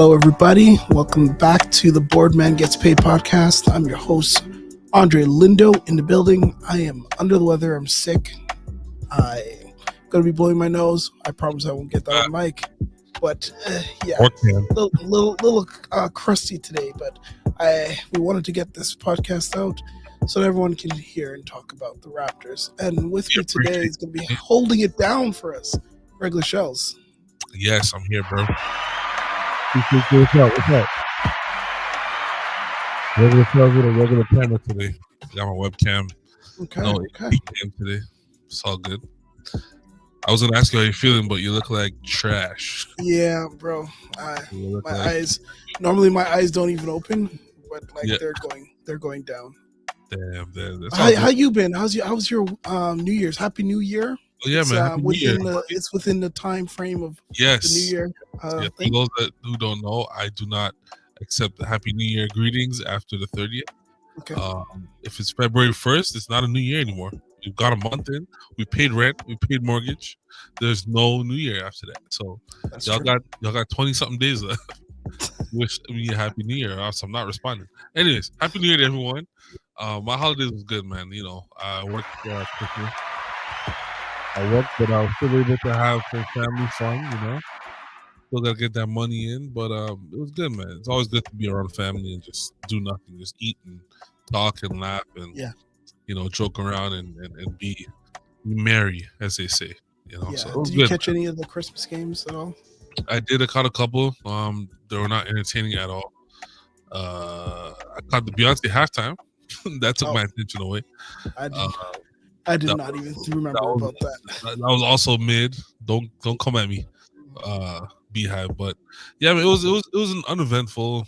Hello, everybody. Welcome back to the Boardman Gets Paid podcast. I'm your host, Andre Lindo, in the building. I am under the weather. I'm sick. I'm going to be blowing my nose. I promise I won't get that on mic. But yeah, little crusty today. But we wanted to get this podcast out so that everyone can hear and talk about the Raptors. And with me today is going to be holding it down for us, Regular Shells. Yes, I'm here, bro. What's up? Regular Shells with a regular camera today. Got my webcam. Okay. Today. It's all good. I was gonna ask you how you're feeling, but you look like trash. Yeah, bro. Normally my eyes don't even open, but they're going down. Damn. How you been? How's your New Year's? Happy New Year. Oh, yeah, man. Happy New Year. It's within the time frame of the New Year. For those who don't know, I do not accept the Happy New Year greetings after the 30th. Okay. If it's February 1st, it's not a new year anymore. We've got a month in. We paid rent. We paid mortgage. There's no new year after that. So y'all got 20 something days left. Wish me a happy new year, or else I'm not responding. Anyways, happy new year to everyone. My holidays was good, man. You know, I worked Christmas. But I was still able to have some family fun. You know, still gotta get that money in, but it was good, man. It's always good to be around family and just do nothing, just eat and talk and laugh and joke around and be merry, as they say. You know, so did you catch any of the Christmas games at all? I did. I caught a couple. They were not entertaining at all. I caught the Beyonce halftime. That took my attention away. I did not even remember about that. That was also mid. Don't come at me, Beehive. But yeah, I mean, it was an uneventful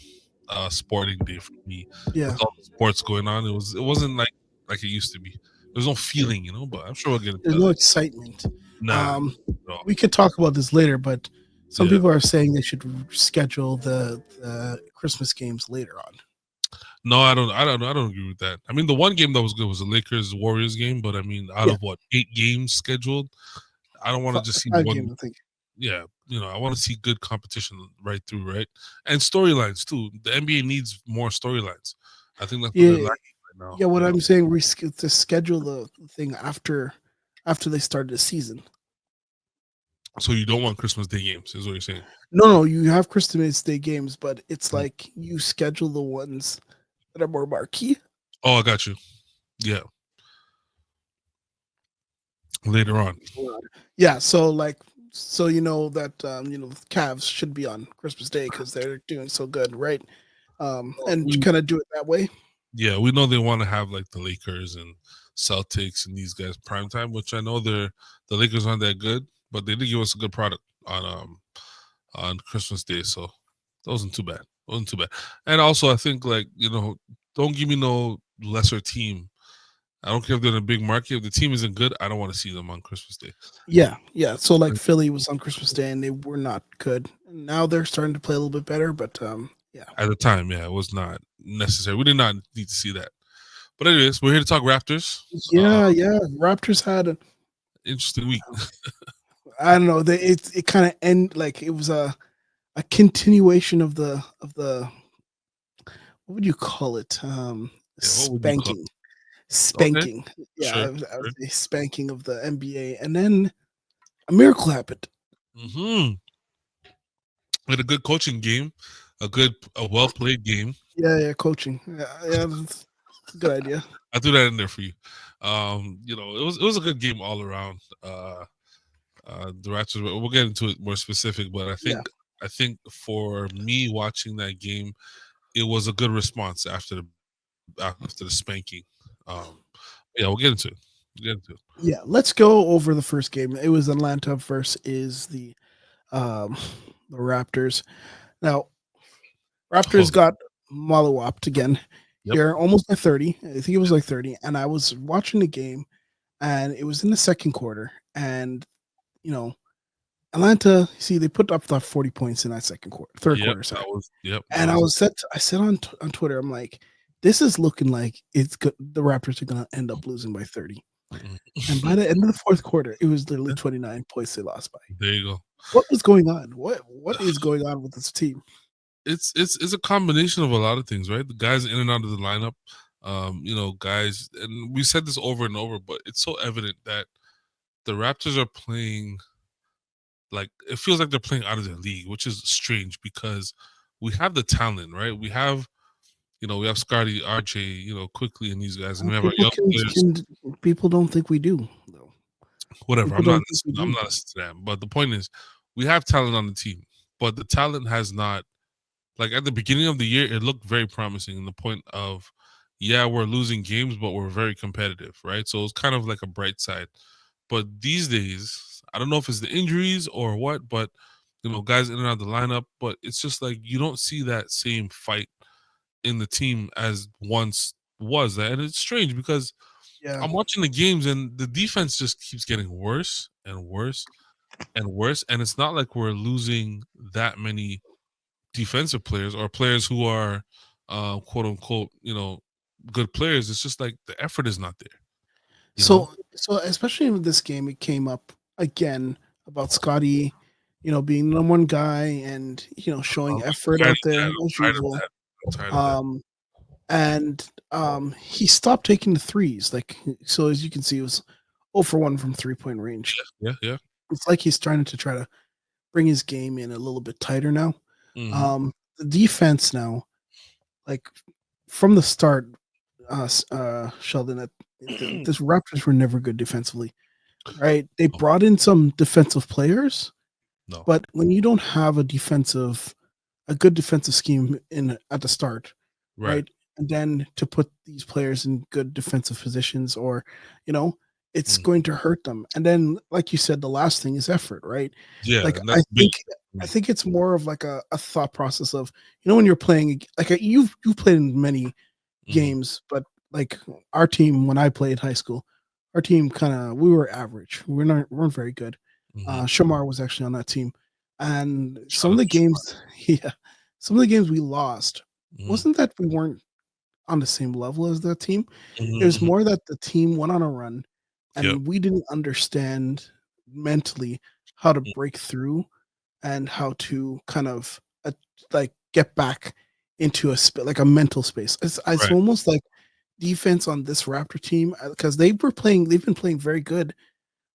sporting day for me. Yeah, with all the sports going on, it wasn't like it used to be. There's no feeling, but I'm sure we'll get it. There's no excitement. No. We could talk about this later, but some people are saying they should schedule the Christmas games later on. No, I don't agree with that. I mean, the one game that was good was the Lakers Warriors game, but I mean, out of 8 games scheduled, I don't want to just see one game, I think. Yeah, I want to see good competition right through, right? And storylines too. The NBA needs more storylines. I think that's what they're lacking right now. Yeah, what I'm saying, to schedule the thing after they started the season. So you don't want Christmas Day games, is what you're saying? No, you have Christmas Day games, but it's like you schedule the ones that are more marquee. Oh, I got you. Yeah. Later on. Yeah, so you know that the Cavs should be on Christmas Day because they're doing so good, right? And you kind of do it that way. Yeah, we know they want to have like the Lakers and Celtics and these guys prime time, which I know the Lakers aren't that good, but they did give us a good product on Christmas Day, so that wasn't too bad. And also, I think don't give me no lesser team. I don't care if they're in a big market. If the team isn't good, I don't want to see them on Christmas Day. Yeah. So like Philly was on Christmas Day and they were not good. Now they're starting to play a little bit better, but yeah. At the time, it was not necessary. We did not need to see that. But anyways, we're here to talk Raptors. Yeah. Raptors had an interesting week. I don't know. It kind of it was a continuation of the what would you call it? Spanking. Okay. Yeah, sure. I was a spanking of the NBA, and then a miracle happened. We had a good coaching game, a well played game. Yeah, coaching. Yeah, that's a good idea. I threw that in there for you. It was a good game all around. The Raptors. We'll get into it more specific, but I think for me watching that game, it was a good response after the spanking. We'll get into it. Yeah, let's go over the first game. It was Atlanta versus the Raptors. Now, Raptors got mollywopped again. Yep. They're almost at 30. I think it was like 30. And I was watching the game, and it was in the second quarter. And, Atlanta, they put up the 40 points in that third quarter. Sorry. I said on Twitter, I'm like, this is looking like it's good. The Raptors are going to end up losing by 30. And by the end of the fourth quarter, it was literally 29 points they lost by. There you go. What was going on? What is going on with this team? It's a combination of a lot of things, right? The guys in and out of the lineup, guys, and we said this over and over, but it's so evident that the Raptors are playing like it feels like they're playing out of their league, which is strange because we have the talent, right? We have Scotty, RJ, Quickley, and these guys, and we have our People young players. people don't think we do though. Whatever, People don't think we I'm do. not listening to them. But the point is, we have talent on the team, but the talent has not. Like at the beginning of the year, it looked very promising. In the point of, yeah, we're losing games, but we're very competitive, right? So it's kind of like a bright side. But these days, I don't know if it's the injuries or what, but guys in and out of the lineup. But it's just like you don't see that same fight in the team as once was. And it's strange because Yeah. I'm watching the games and the defense just keeps getting worse and worse and worse. And it's not like we're losing that many defensive players or players who are quote unquote, good players. It's just like the effort is not there, you know? So especially in this game, it came up again about Scotty, being the number one guy and I'm showing effort tired out of there that. as I'm tired of usual. that. I'm tired of that. He stopped taking the threes. Like so, as you can see, it was 0 for 1 from 3-point range. Yeah, yeah. It's like he's trying to bring his game in a little bit tighter now. Mm-hmm. The defense now, like from the start, Sheldon, this Raptors were never good defensively, right? They No, brought in some defensive players, no. but when you don't have a good defensive scheme in at the start, Right. right? And then to put these players in good defensive positions or, you know, it's Mm. going to hurt them. And then, like you said, the last thing is effort, right? Yeah, Like and that's big. I think it's more of like a thought process of, when you're playing like you've played in many Mm-hmm. games, but like our team when I played high school, our team we were average. We weren't very good. Mm-hmm. Shamar was actually on that team, and some Shout of out the to Shamar. games, yeah, some of the games we lost Mm-hmm. wasn't that we weren't on the same level as that team. It was Mm-hmm. more that the team went on a run, Yep. and we didn't understand mentally how to Mm. break through and how to kind of like get back into like a mental space. It's Right. almost like defense on this Raptor team because they've been playing very good.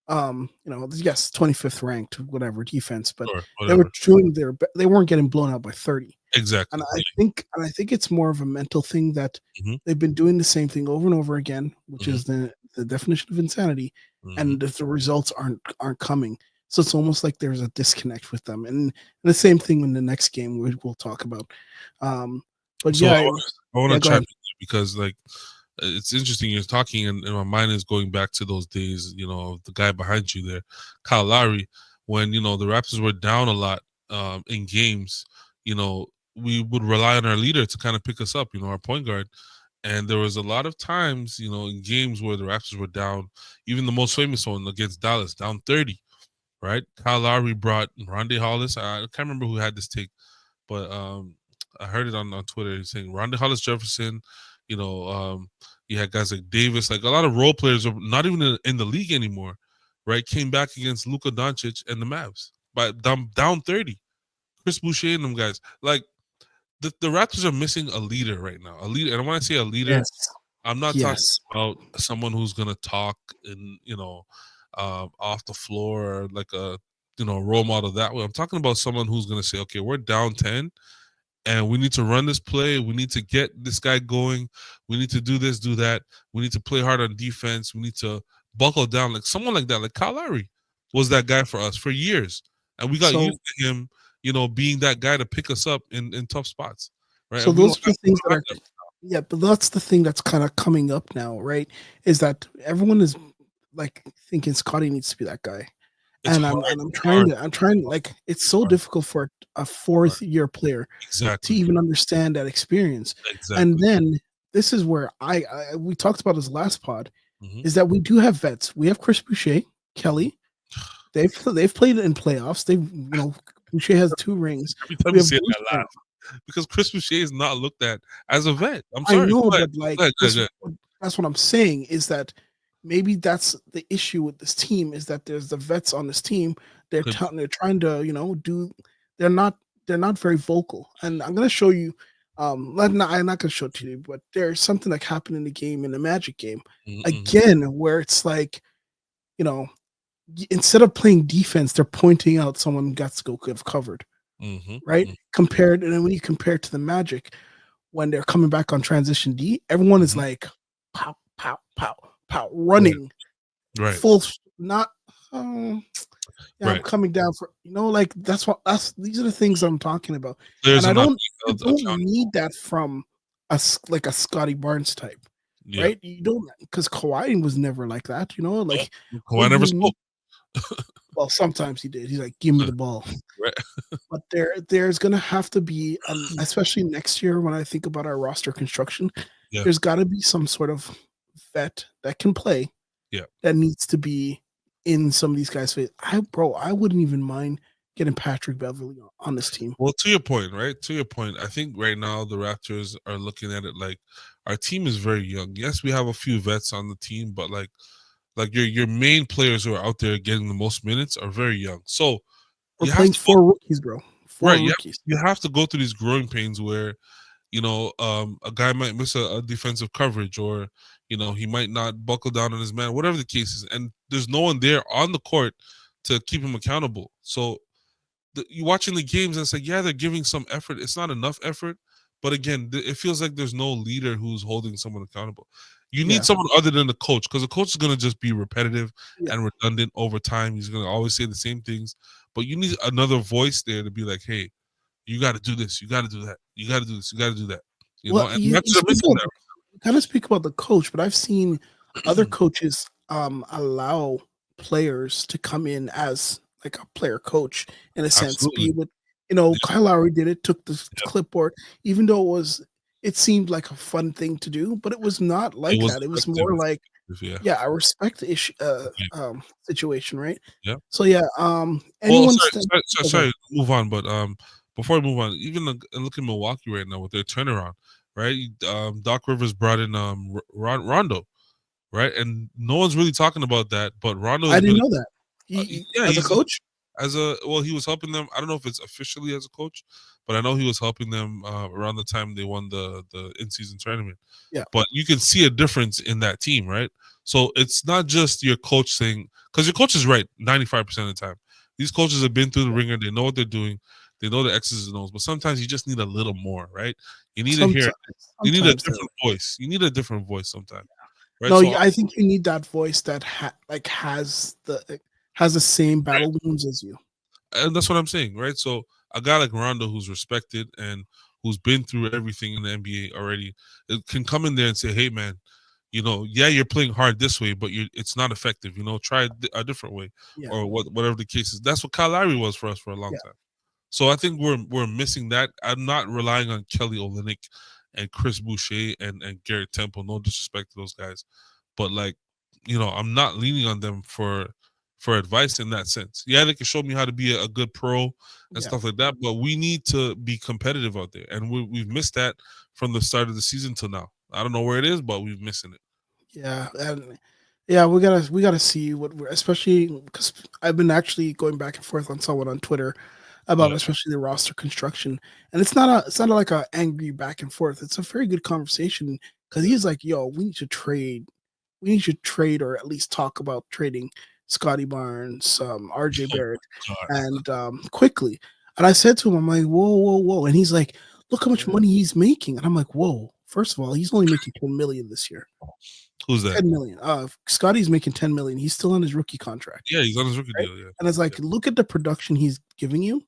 Yes, 25th ranked, whatever defense, but Sure. they were Whatever. doing they weren't getting blown out by 30. And Exactly. I think it's more of a mental thing that Mm-hmm. they've been doing the same thing over and over again, which Mm-hmm. is the definition of insanity, Mm-hmm. and if the results aren't coming, so it's almost like there's a disconnect with them. And the same thing in the next game we'll talk about. But So yeah, I want yeah, to go chime ahead. in there because like it's interesting you're talking and my mind is going back to those days, of the guy behind you there, Kyle Lowry, when the Raptors were down a lot in games, you know, we would rely on our leader to kind of pick us up, our point guard. And there was a lot of times, in games where the Raptors were down, even the most famous one against Dallas, down 30, right? Kyle Lowry brought Rondae Hollis. I can't remember who had this take, but I heard it on Twitter. He's saying Rondae Hollis Jefferson, you know, um, you had guys like Davis, like a lot of role players are not even in the league anymore, right? Came back against Luka Doncic and the Mavs by down 30. Chris Boucher and them guys. Like the Raptors are missing a leader right now. A leader, and when I say a leader, Yes, I'm not talking yes. about someone who's gonna talk and off the floor or like a role model that way. I'm talking about someone who's gonna say, okay, we're down 10 and we need to run this play. We need to get this guy going. We need to do this, do that. We need to play hard on defense. We need to buckle down. Like someone like that, like Kyle Lowry was that guy for us for years. And we got So used to him, being that guy to pick us up in tough spots. Right. so And we those don't are have, the things we that don't have are that. yeah, but that's the thing that's kind of coming up now, right? Is that everyone is like thinking Scotty needs to be that guy. It's And hard. I'm It's trying hard. to I'm trying like it's so Hard. difficult for a Hard. fourth year player to Exactly. even understand that experience. And Exactly. then this is where we talked about this last pod Hmm. is that we do have vets. We have Chris Boucher, Hmm. Kelly. They've played in playoffs. Boucher has 2 rings. Every time We you have say it, Bruce I Brown. laugh because Chris Boucher is not looked at as a vet. I'm I sorry. know, Go ahead. but like Go ahead. Go ahead. this Go ahead. that's what I'm saying is that maybe that's the issue with this team is that there's the vets on this team. Could They're trying to, they're not not very vocal. And I'm gonna show you. I'm not gonna show it to you, but there's something like happened in the game in the Magic game Mm-hmm. again, where it's like, you know, instead of playing defense, they're pointing out someone got to go have covered, right? Mm-hmm. Compared, and then when you compare it to the Magic, when they're coming back on transition D, everyone is Mm-hmm. like pow, pow, pow, pow, Right. running Right. full, not. Um, yeah, I'm Right. coming down for like these are the things I'm talking about, Players and are I not don't being you held don't accountable. need that from like a Scotty Barnes type, Yeah. right? You don't, because Kawhi was never like that, like No, what Kawhi never you need. spoke. Well, sometimes he did. He's like, "Give me the ball," Right. but there's gonna have to be, especially next year when I think about our roster construction, Yeah. there's got to be some sort of vet that can play. Yeah. That needs to be in some of these guys' face. I wouldn't even mind getting Patrick Beverly on this team. Well, to your point, right? To your point, I think right now the Raptors are looking at it like our team is very young. Yes, we have a few vets on the team, but like your main players who are out there getting the most minutes are very young. So We're you have playing to go 4 rookies, bro. Four right. rookies. You have to go through these growing pains where a guy might miss a defensive coverage, or he might not buckle down on his man, whatever the case is, and there's no one there on the court to keep him accountable. So you watching the games and it's like, yeah, they're giving some effort. It's not enough effort, but again, it feels like there's no leader who's holding someone accountable. You need Yeah. someone other than the coach, because the coach is going to just be repetitive Yeah. and redundant over time. He's going to always say the same things, but you need another voice there to be like, hey, you got to do this, you got to do that, you got to do this, you got to do that. Well, And you that's are missing that. kind of speak about the coach, but I've seen other coaches allow players to come in as like a player coach in a sense. Be Absolutely. with Yeah. Kyle Lowry did it, took the Yeah. clipboard, even though it seemed like a fun thing to do, but it was not like It was that. It was effective. more like, Yeah. yeah, a respect issue Yeah. situation, right? Yeah. So yeah, Well, anyone sorry, move on. But before I move on, even look at Milwaukee right now with their turnaround, right? Doc Rivers brought in Rondo, right? And no one's really talking about that, but Rondo I has didn't been, know that. yeah, As a he's coach? he was helping them. I don't know if it's officially as a coach, but I know he was helping them around the time they won the in season tournament. Yeah. But you can see a difference in that team, right? So it's not just your coach saying, because your coach is right 95% of the time. These coaches have been through the ringer. They know what they're doing. They know the X's and O's. But sometimes you just need a little more, right? You need to hear. You need a Sometimes different voice. You need a different voice sometimes, right? No, So I think you need that voice that has the same right. battle wounds as you. And that's what I'm saying, right? So a guy like Rondo, who's respected and who's been through everything in the NBA already, it can come in there and say, "Hey, man, yeah, you're playing hard this way, but it's not effective. Try a different way, Yeah. or whatever the case is." That's what Kyle Lowry was for us for a long time. So I think we're missing that. I'm not relying on Kelly Olynyk and Chris Boucher and Garrett Temple. No disrespect to those guys, but I'm not leaning on them for advice in that sense. Yeah, they can show me how to be a good pro and stuff like that, but we need to be competitive out there, and we've missed that from the start of the season till now. I don't know where it is, but we've missing it. Yeah, and yeah, we gotta see what we're, especially because I've been actually going back and forth on someone on Twitter about Yeah. especially the roster construction, and it's not like a angry back and forth. It's a very good conversation because he's like, "Yo, we need to trade or at least talk about trading Scotty Barnes, RJ Oh Barrett, God. and Quickly." And I said to him, I'm like, "Whoa, whoa, whoa!" And he's like, "Look how much money he's making." And I'm like, "Whoa! First of all, he's only making 10 million this year." Who's that? 10 million. Scotty's making 10 million. He's still on his rookie contract. Yeah, he's on his rookie Right? deal. Yeah. And it's like, look at the production he's giving you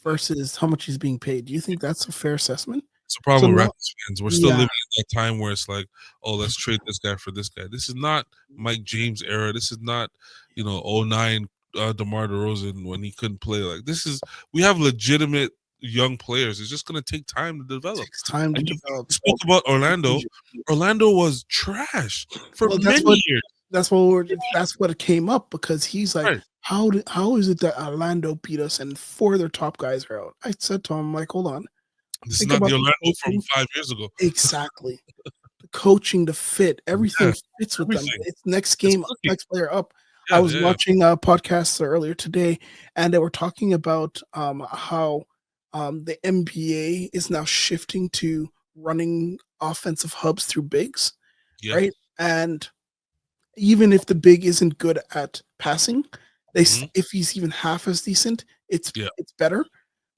versus how much he's being paid. Do you think that's a fair assessment? It's a problem So with now, Raptors fans. We're still yeah, living in that time where it's like, oh, let's trade this guy for this guy. This is not Mike James era. This is not, '09 DeMar DeRozan when he couldn't play. Like we have legitimate young players. It's just gonna take time to it develop. takes time to And you develop. spoke about Orlando. Orlando was trash for Well, many years. that's what it came up because he's like, Right. how is it that Orlando beat us and 4 of their top guys are out? I said to him, like, hold on. This is Think not the about the Orlando from coaching. 5 years ago. Exactly. The coaching, the fit, everything Yeah, fits with them. everything. It's next It's game, cooking. next player up. I Yeah, was yeah. watching a podcast earlier today, and they were talking about how the NBA is now shifting to running offensive hubs through bigs, right? And even if the big isn't good at passing, if he's even half as decent, it's better.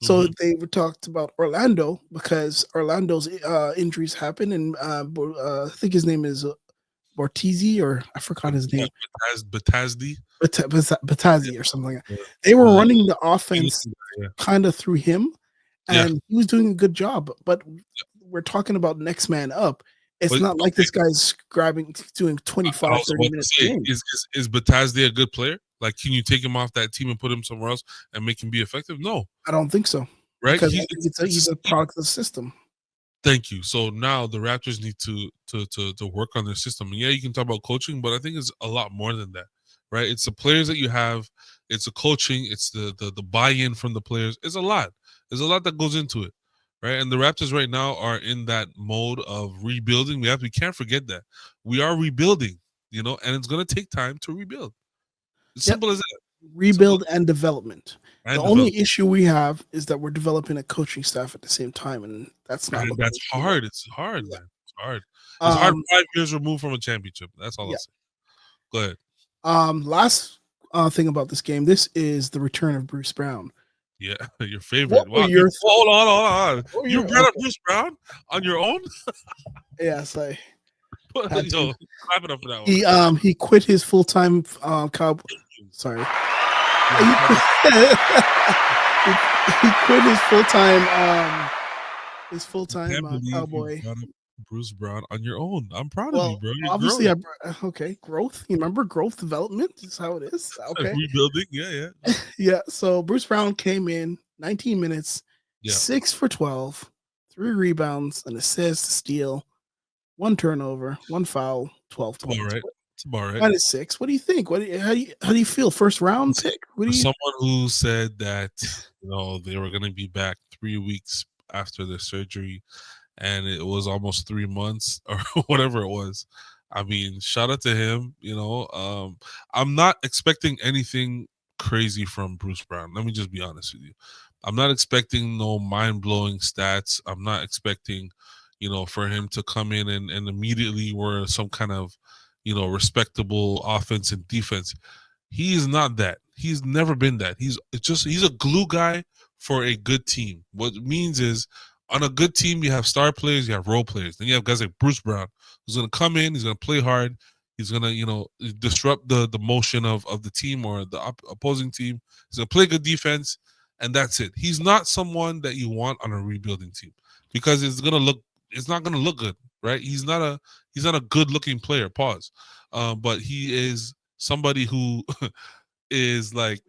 So they talked about Orlando because Orlando's injuries happen, and I think his name is Bortizzi, or I forgot his name. Batazzi or something like that. They were running the offense kind of through him, and he was doing a good job. But we're talking about next man up. It's not like this guy's doing 25, 30 minutes a game. Is Batazzi a good player? Like, can you take him off that team and put him somewhere else and make him be effective? No. I don't think so. Right? Because he's a product of the system. Thank you. So now the Raptors need to work on their system. And yeah, you can talk about coaching, but I think it's a lot more than that. Right? It's the players that you have, it's the coaching, it's the buy-in from the players. It's a lot. There's a lot that goes into it. Right, and the Raptors right now are in that mode of rebuilding. We can't forget that we are rebuilding, and it's going to take time to rebuild. It's simple as that. Rebuild and development. The only issue we have is that we're developing a coaching staff at the same time, and that's not. That's hard. It's hard, man. It's hard. It's hard. 5 years removed from a championship. That's all I'll say. Go ahead. Last thing about this game. This is the return of Bruce Brown. Yeah, your favorite. Wow. Hold on. You brought up Bruce Brown on your own? Yes, I. Clap it up for that one. He quit his full-time cowboy. Sorry. He quit his full-time cowboy. Bruce Brown on your own. I'm proud of you, bro. Obviously, growth. You remember growth, development is how it is. Okay, rebuilding. Yeah. So Bruce Brown came in 19 minutes, 6 for 12, 3 rebounds, an assist, a steal, 1 turnover, 1 foul, 12 points. All right. It's about right. -6. What do you think? How do you feel? First round pick? Someone who said that they were going to be back 3 weeks after their surgery, and it was almost 3 months or whatever it was. I mean, shout out to him. I'm not expecting anything crazy from Bruce Brown. Let me just be honest with you. I'm not expecting no mind-blowing stats. I'm not expecting, for him to come in and immediately we're some kind of, respectable offense and defense. He is not that. He's never been that. He's a glue guy for a good team. What it means is, on a good team, you have star players, you have role players. Then you have guys like Bruce Brown, who's going to come in, he's going to play hard, he's going to, disrupt the motion of the team or the opposing team. He's going to play good defense, and that's it. He's not someone that you want on a rebuilding team because it's not going to look good, right? He's not a good-looking player, pause. But he is somebody who is like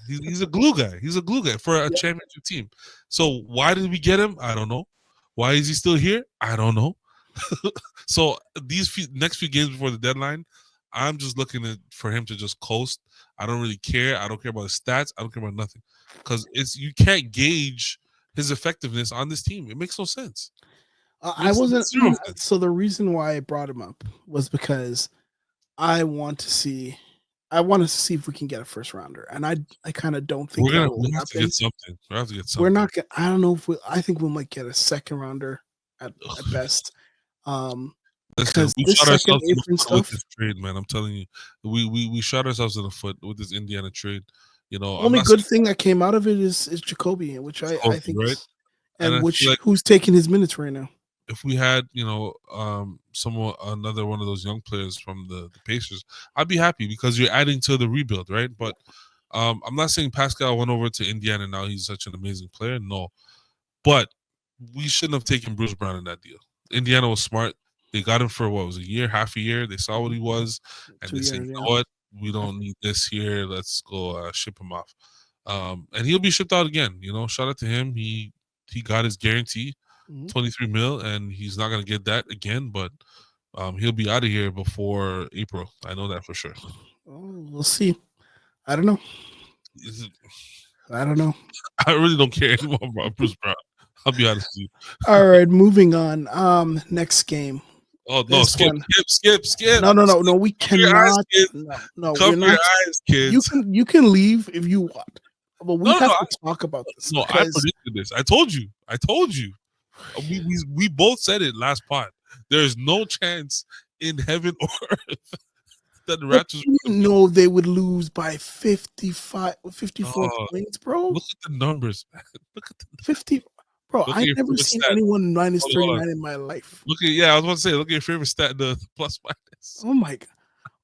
he's a glue guy. He's a glue guy for a championship team. So why did we get him? I don't know. Why is he still here? I don't know. So these next few games before the deadline, I'm just looking for him to just coast. I don't really care. I don't care about his stats. I don't care about nothing because you can't gauge his effectiveness on this team. It makes no sense. I wasn't. So the reason why I brought him up was because I want to see if we can get a first rounder, and I kind of don't think we'll have to get something. We'll have to get something. We're not. I don't know if I think we might get a second rounder at best. Because we shot ourselves in the foot with this trade, man. I'm telling you, we shot ourselves in the foot with this Indiana trade. Only good thing that came out of it is Jacoby, which I think, right? Who's taking his minutes right now. If we had, another one of those young players from the Pacers, I'd be happy because you're adding to the rebuild, right? But I'm not saying Pascal went over to Indiana now he's such an amazing player. No, but we shouldn't have taken Bruce Brown in that deal. Indiana was smart. They got him for what was a year, half a year. They saw what he was, and they said, "You know what? We don't need this here. Let's go ship him off." And he'll be shipped out again. Shout out to him. He got his guarantee. 23 mil, and he's not gonna get that again, but he'll be out of here before April. I know that for sure. Oh, we'll see. I don't know. I really don't care anymore about Bruce Brown. I'll be honest with you. All right, moving on. Next game. Oh no! Skip! No. We cannot. Cover your eyes, kids. You can leave if you want. But we have to talk about this. No, I predicted this. I told you. We both said it last pod. There is no chance in heaven or earth that the Raptors know they would lose by 54 points, bro. Look at the numbers, man. Look at the 50. Bro, I've never seen anyone minus 39 in my life. I was about to say, look at your favorite stat, the plus minus. Oh my god.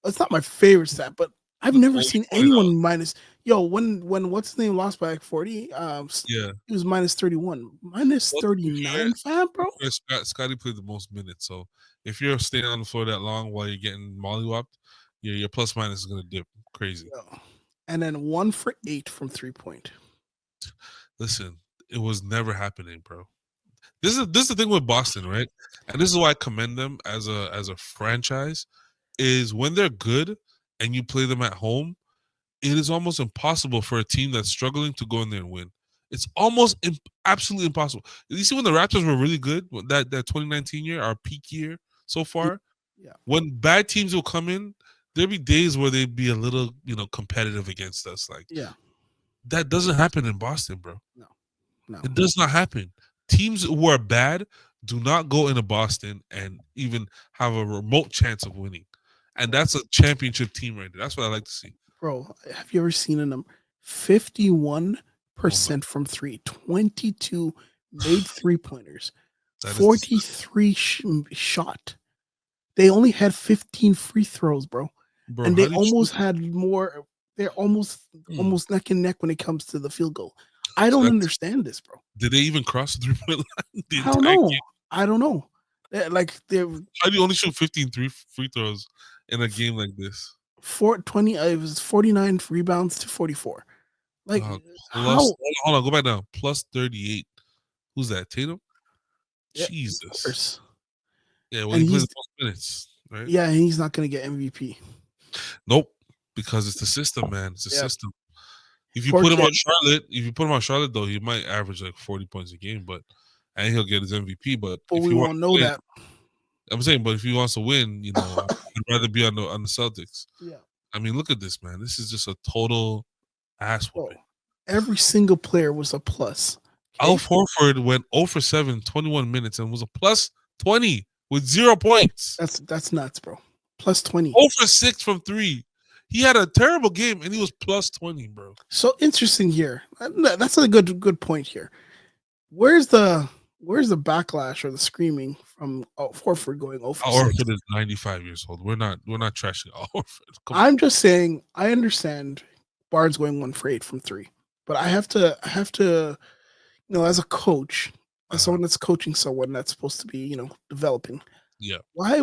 It's not my favorite stat, but I've never seen anyone minus. Yo, when what's his name lost by like 40, he was minus 31, minus 39, fam, bro. Scotty played the most minutes, so if you're staying on the floor that long while you're getting mollywopped, your plus minus is gonna dip crazy. And then 1 for 8 from 3-point. Listen, it was never happening, bro. This is the thing with Boston, right? And this is why I commend them as a franchise. Is when they're good and you play them at home, it is almost impossible for a team that's struggling to go in there and win. It's almost absolutely impossible. You see when the Raptors were really good, that 2019 year, our peak year so far, when bad teams will come in, there'll be days where they'd be a little, competitive against us. That doesn't happen in Boston, bro. No. It does not happen. Teams who are bad do not go into Boston and even have a remote chance of winning. And that's a championship team right there. That's what I like to see. Bro, have you ever seen a number? 51% from 3, 22 made 3-pointers, 43 shot. They only had 15 free throws, bro. And they almost had more. They're almost neck and neck when it comes to the field goal. I don't understand this, bro. Did they even cross the 3-point line? I don't know. How do you only shoot 15 free throws in a game like this? 420. It was 49 rebounds to 44. Hold on, go back down. Plus 38. Who's that? Tatum? Yeah, Jesus. Yeah, well, he plays the most minutes, right? Yeah, and he's not going to get MVP. Nope, because it's the system, man. It's the system. If you put him on Charlotte, though, he might average like 40 points a game, and he'll get his MVP. But if we won't know that. I'm saying, but if he wants to win, I'd rather be on the Celtics. Yeah. I mean, look at this, man. This is just a total ass whooping. Every single player was a plus. Al Horford went 0 for 7, 21 minutes, and was a plus 20 with 0 points. That's nuts, bro. Plus 20. 0 for 6 from 3. He had a terrible game, and he was plus 20, bro. So interesting here. That's a good point here. Where's the backlash or the screaming from Horford going 0 for 6? Horford is 95 years old. We're not trashing Horford. I'm just saying I understand Barnes going 1 for 8 from 3, but I have to as a coach, as someone that's coaching someone that's supposed to be developing. Yeah. Why?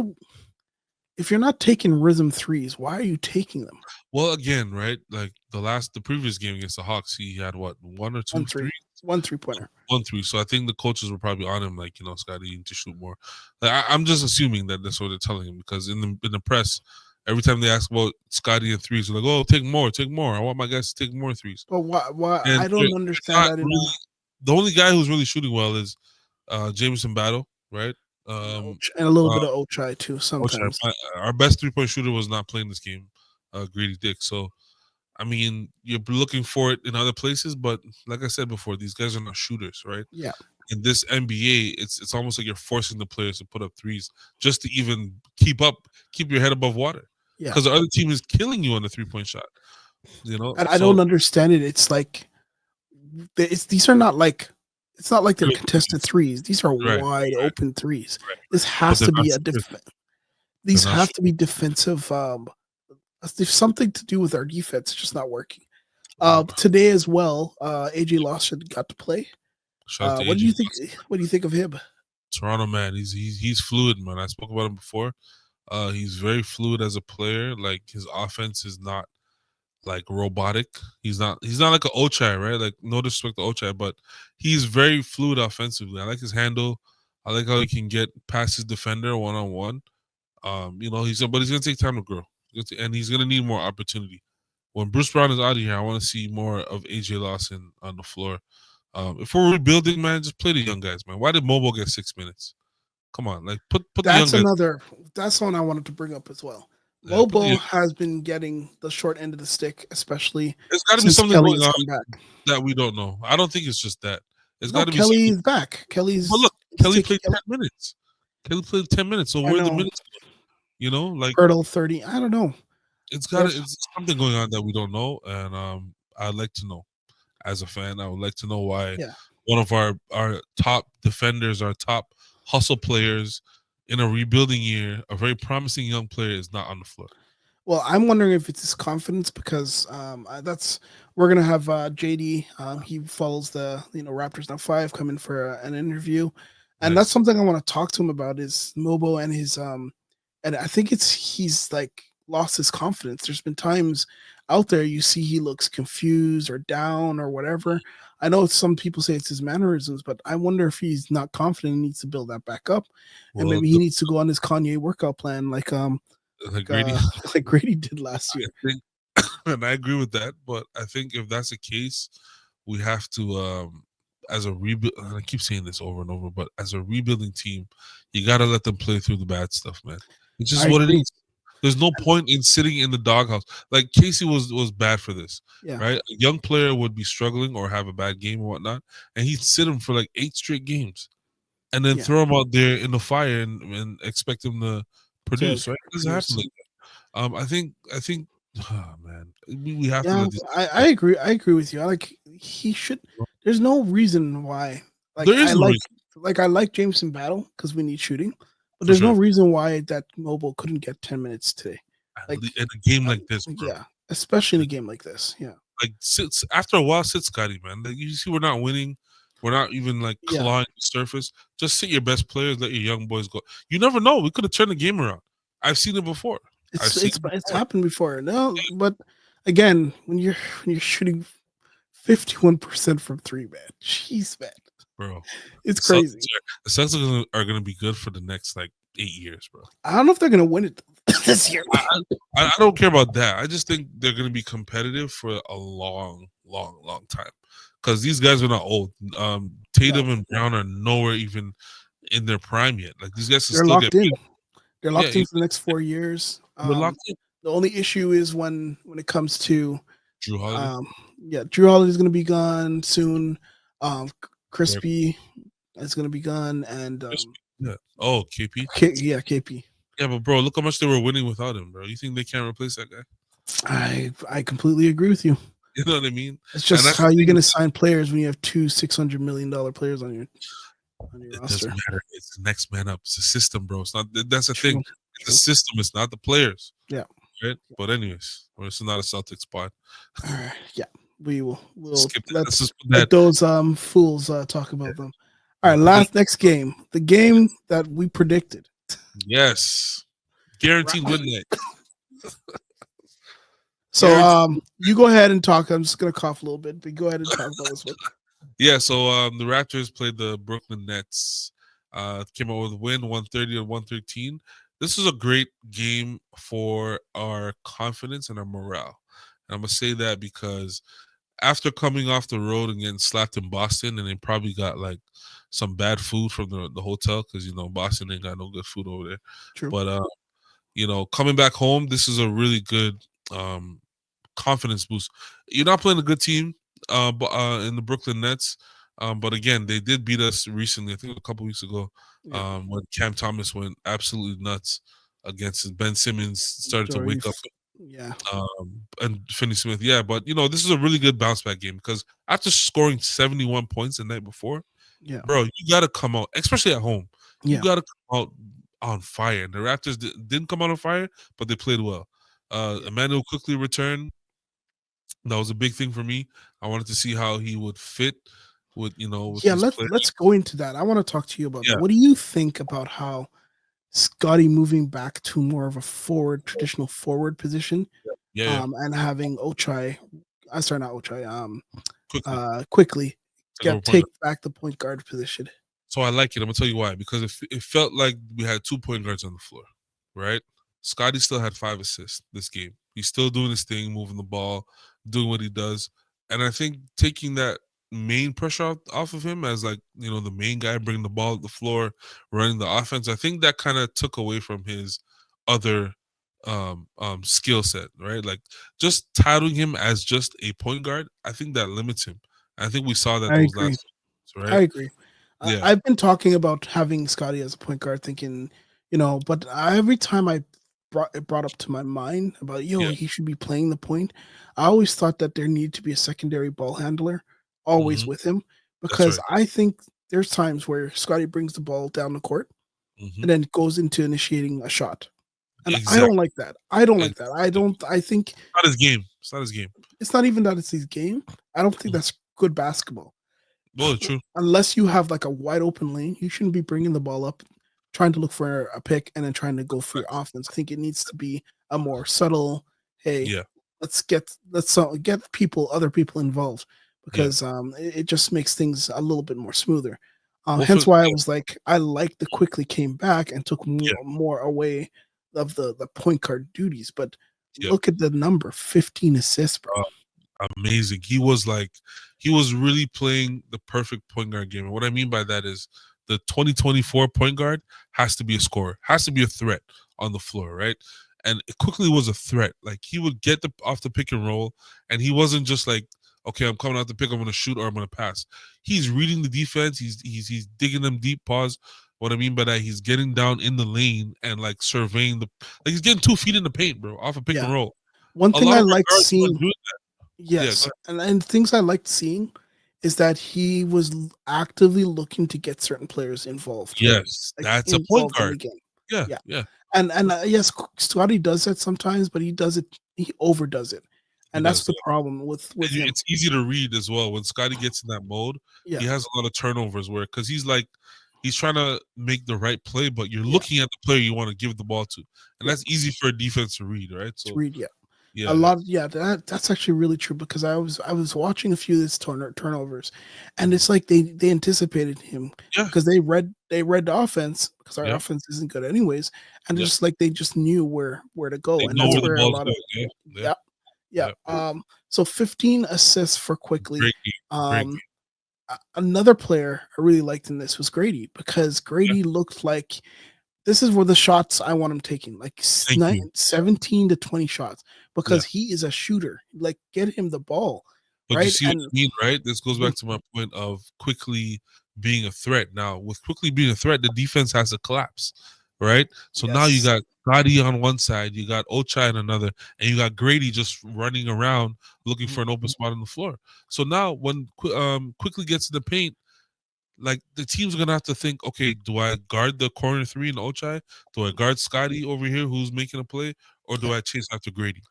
If you're not taking rhythm threes, why are you taking them? Well, again, right? Like the previous game against the Hawks, he had what, 1 or 2 threes? 1 3-pointer. 1 3. So I think the coaches were probably on him, like, Scotty, you need to shoot more. Like, I'm just assuming that that's what they're telling him, because in the press, every time they ask about Scotty and threes, they're like, "Oh, take more. I want my guys to take more threes." But why? I don't understand that. The only guy who's really shooting well is Jameson Battle, right? And a little bit of Ochai too. Sometimes our best 3-point shooter was not playing this game, Greedy Dick. So, I mean, you're looking for it in other places, but like I said before, these guys are not shooters, right? Yeah. In this NBA, it's almost like you're forcing the players to put up threes just to even keep your head above water. Yeah. Because the other team is killing you on the 3-point shot. And I don't understand it. It's like these are not like. It's not like they're contested threes. These are wide open threes. Right. This has to be These have to be defensive. There's something to do with our defense. It's just not working. Today as well, AJ Lawson got to play. What do you think? What do you think of him? Toronto, man, he's fluid, man. I spoke about him before. He's very fluid as a player. Like, his offense is not like robotic. He's not like an Ochai, right? Like, no disrespect to Ochai, but he's very fluid offensively. I like his handle. I like how he can get past his defender one-on-one. But he's gonna take time to grow, and he's gonna need more opportunity. When Bruce Brown is out of here, I want to see more of AJ Lawson on the floor. If we're rebuilding, man, just play the young guys, man. Why did Mobo get 6 minutes? Come on, like put the young guys. That's one I wanted to bring up as well. Lobo has been getting the short end of the stick, especially there's got to be since something Kelly going has on come back. that we don't know. I don't think it's just that. There's No, got to be Kelly something. is back. Kelly's. But look, he's Kelly taking played 10 minutes. Kelly played 10 minutes. So I where are the know. minutes going? You know, like Hurdle 30. I don't know. it's something going on that we don't know, and I'd like to know. As a fan, I would like to know why Yeah. one of our top defenders, our top hustle players in a rebuilding year, a very promising young player, is not on the floor. Well, I'm wondering if it's his confidence because we're gonna have JD. He follows the Raptors Now 5 coming for an interview, and that's Nice. something I want to talk to him about is Mobo and his and I think he's like lost his confidence. There's been times out there you see he looks confused or down or whatever. I know some people say it's his mannerisms, but I wonder if he's not confident and needs to build that back up, and Well, maybe he needs to go on his Kanye workout plan like Grady, like Grady did last year. I think, and I agree with that. But I think if that's the case, we have to, as a rebuild. I keep saying this over and over, but as a rebuilding team, you got to let them play through the bad stuff, man. It's just I what agree. it is. There's no point in sitting in the doghouse. Like Casey was bad for this, Yeah. right? A young player would be struggling or have a bad game or whatnot, and he'd sit him for like 8 straight games, and then Yeah. throw him out there in the fire and expect him to produce. Right? It doesn't happen like that. I think, oh, man, we have to Yeah, let these. I agree. I agree with you. He should. There's no reason why. Like There is no reason. I like Jameson Battle because we need shooting, but For there's no sure. reason why that Mobile couldn't get 10 minutes today. Like In a game like this, bro. yeah, especially in a game like this. Yeah, Like after a while, sit Scotty, man. Like, you see, we're not winning. We're not even like Yeah. clawing the surface. Just sit your best players, let your young boys go. You never know. We could have turned the game around. I've seen it before. it's happened before. No, but again, when you're shooting 51% from three, man, jeez, man, bro, it's crazy. The Celtics are going to be good for the next like 8 years, bro. I don't know if they're going to win it this year. I don't care about that. I just think they're going to be competitive for a long, long, long time. Because these guys are not old. Tatum and Brown are nowhere even in their prime yet. Like these guys They're still locked get in. They're locked in for the next 4 years. They're locked in. The only issue is when it comes to Drew Holiday. Drew Holiday is going to be gone soon. Crispy is going to be gone, and KP. KP. Yeah, but bro, look how much they were winning without him, bro. You think they can't replace that guy? I completely agree with you. You know what I mean? It's just how you're going to sign players when you have two $600 million players on your it roster. Doesn't matter. It's the next man up. It's the system, bro. It's not. That's the thing. It's the system. It's not the players. Yeah. Right. But anyways, this is not a Celtics pod. All right. Yeah. We'll let those fools talk about them. All right. Next game. The game that we predicted. Yes. Guaranteed win night. So you go ahead and talk. I'm just gonna cough a little bit, but go ahead and talk about this one. Yeah, so the Raptors played the Brooklyn Nets. Came out with a win, 130-113. This is a great game for our confidence and our morale. And I'm gonna say that because after coming off the road and getting slapped in Boston, and they probably got like some bad food from the hotel because Boston ain't got no good food over there. True. But coming back home, this is a really good confidence boost. You're not playing a good team in the Brooklyn Nets, but again, they did beat us recently. I think a couple weeks ago, when Cam Thomas went absolutely nuts against Ben Simmons started to wake up. Yeah. And Finney Smith, yeah, but this is a really good bounce back game because after scoring 71 points the night before, bro, you got to come out, especially at home. You got to come out on fire. And the Raptors didn't come out on fire, but they played well. Emmanuel Quickley returned. That was a big thing for me. I wanted to see how he would fit with let's go into that. I want to talk to you about that. What do you think about how Scotty moving back to more of a traditional forward position, and having Quickley take back the point guard position? So I like it. I'm gonna tell you why. Because it felt like we had 2 point guards on the floor, right? Scotty still had 5 assists this game. He's still doing his thing, moving the ball, doing what he does, and I think taking that main pressure off of him as the main guy bringing the ball to the floor, running the offense. I think that kind of took away from his other skill set, right? Like just titling him as just a point guard, I think that limits him. I think we saw that I those agree. last games, I right? agree. Yeah. I've been talking about having Scotty as a point guard, thinking, but every time I brought up to my mind about, Yeah. he should be playing the point, I always thought that there needed to be a secondary ball handler always Hmm. with him, That's because right. I think there's times where Scotty brings the ball down the court Hmm. and then goes into initiating a shot. And I don't Exactly. like that. I don't like that. Exactly. I think Not his game. It's not his game. it's not even that it's his game. I don't think Mhm. that's good basketball. Well, true. Unless you have like a wide open lane, you shouldn't be bringing the ball up, trying to look for a pick and then trying to go for your offense. I think it needs to be a more subtle. Hey, Yeah. let's get other people involved, Yeah. because it just makes things a little bit more smoother. Well, for Hence why I yeah, was like, I like the Quickly came back and took yeah, more away of the point guard duties. But yeah. look at the number, 15 assists, bro. Uh, Amazing. He was really playing the perfect point guard game. And what I mean by that is the 2024 point guard has to be a scorer, has to be a threat on the floor, right? And it quickly was a threat. Like he would get off the pick and roll, and he wasn't just like, okay, I'm coming out the pick, I'm gonna shoot or I'm gonna pass. He's reading the defense, he's digging them deep. Pause. What I mean by that, he's getting down in the lane and like surveying he's getting 2 feet in the paint, bro, off a pick and Yeah. roll. One A thing lot I of our liked guards weren't seeing, doing yeah, go yes, ahead. and things I liked seeing is that he was actively looking to get certain players involved, Yes, like that's a point involved in guard. the game. Yeah, Yeah, yeah, and yes, Scotty does that sometimes, but he overdoes it, he and that's does. the Yeah. problem with him. It's easy to read as well when Scotty gets in that mode. Yeah, He has a lot of turnovers where because he's trying to make the right play, but you're yeah, looking at the player you want to give the ball to, and yeah. that's easy for a defense to read, right? To So read, yeah. A yeah, lot, yeah. That's actually really true, because I was watching a few of these turnovers, and mhm. it's like they anticipated him, Yeah, because they read the offense, because our yep, offense isn't good anyways, and yep. just like they just knew where to They go, and know that's where the where a ball's lot of, going. Yeah, yeah, yeah, yeah. yeah. So 15 assists for Quickly. Great game, great Um, game. Another player I really liked in this was Grady, because Yeah, Grady looked like this is where the shots I want him taking, like thank you. 17 to 20 shots, Yeah. because he is a shooter. Like, get him the ball, But you right? see what And I mean, right? This goes mhm, back to my point of quickly being a threat. Now, with quickly being a threat, the defense has to collapse, right? So now you yes, got Gotti on one side, you got Ochai on another, and you got Grady just running around looking mhm, for an open spot on the floor. So now when quickly gets in the paint, like the team's gonna have to think, okay, do I guard the corner three in Ochai? Do I guard Scotty over here who's making a play, or yeah. do I chase after Grady?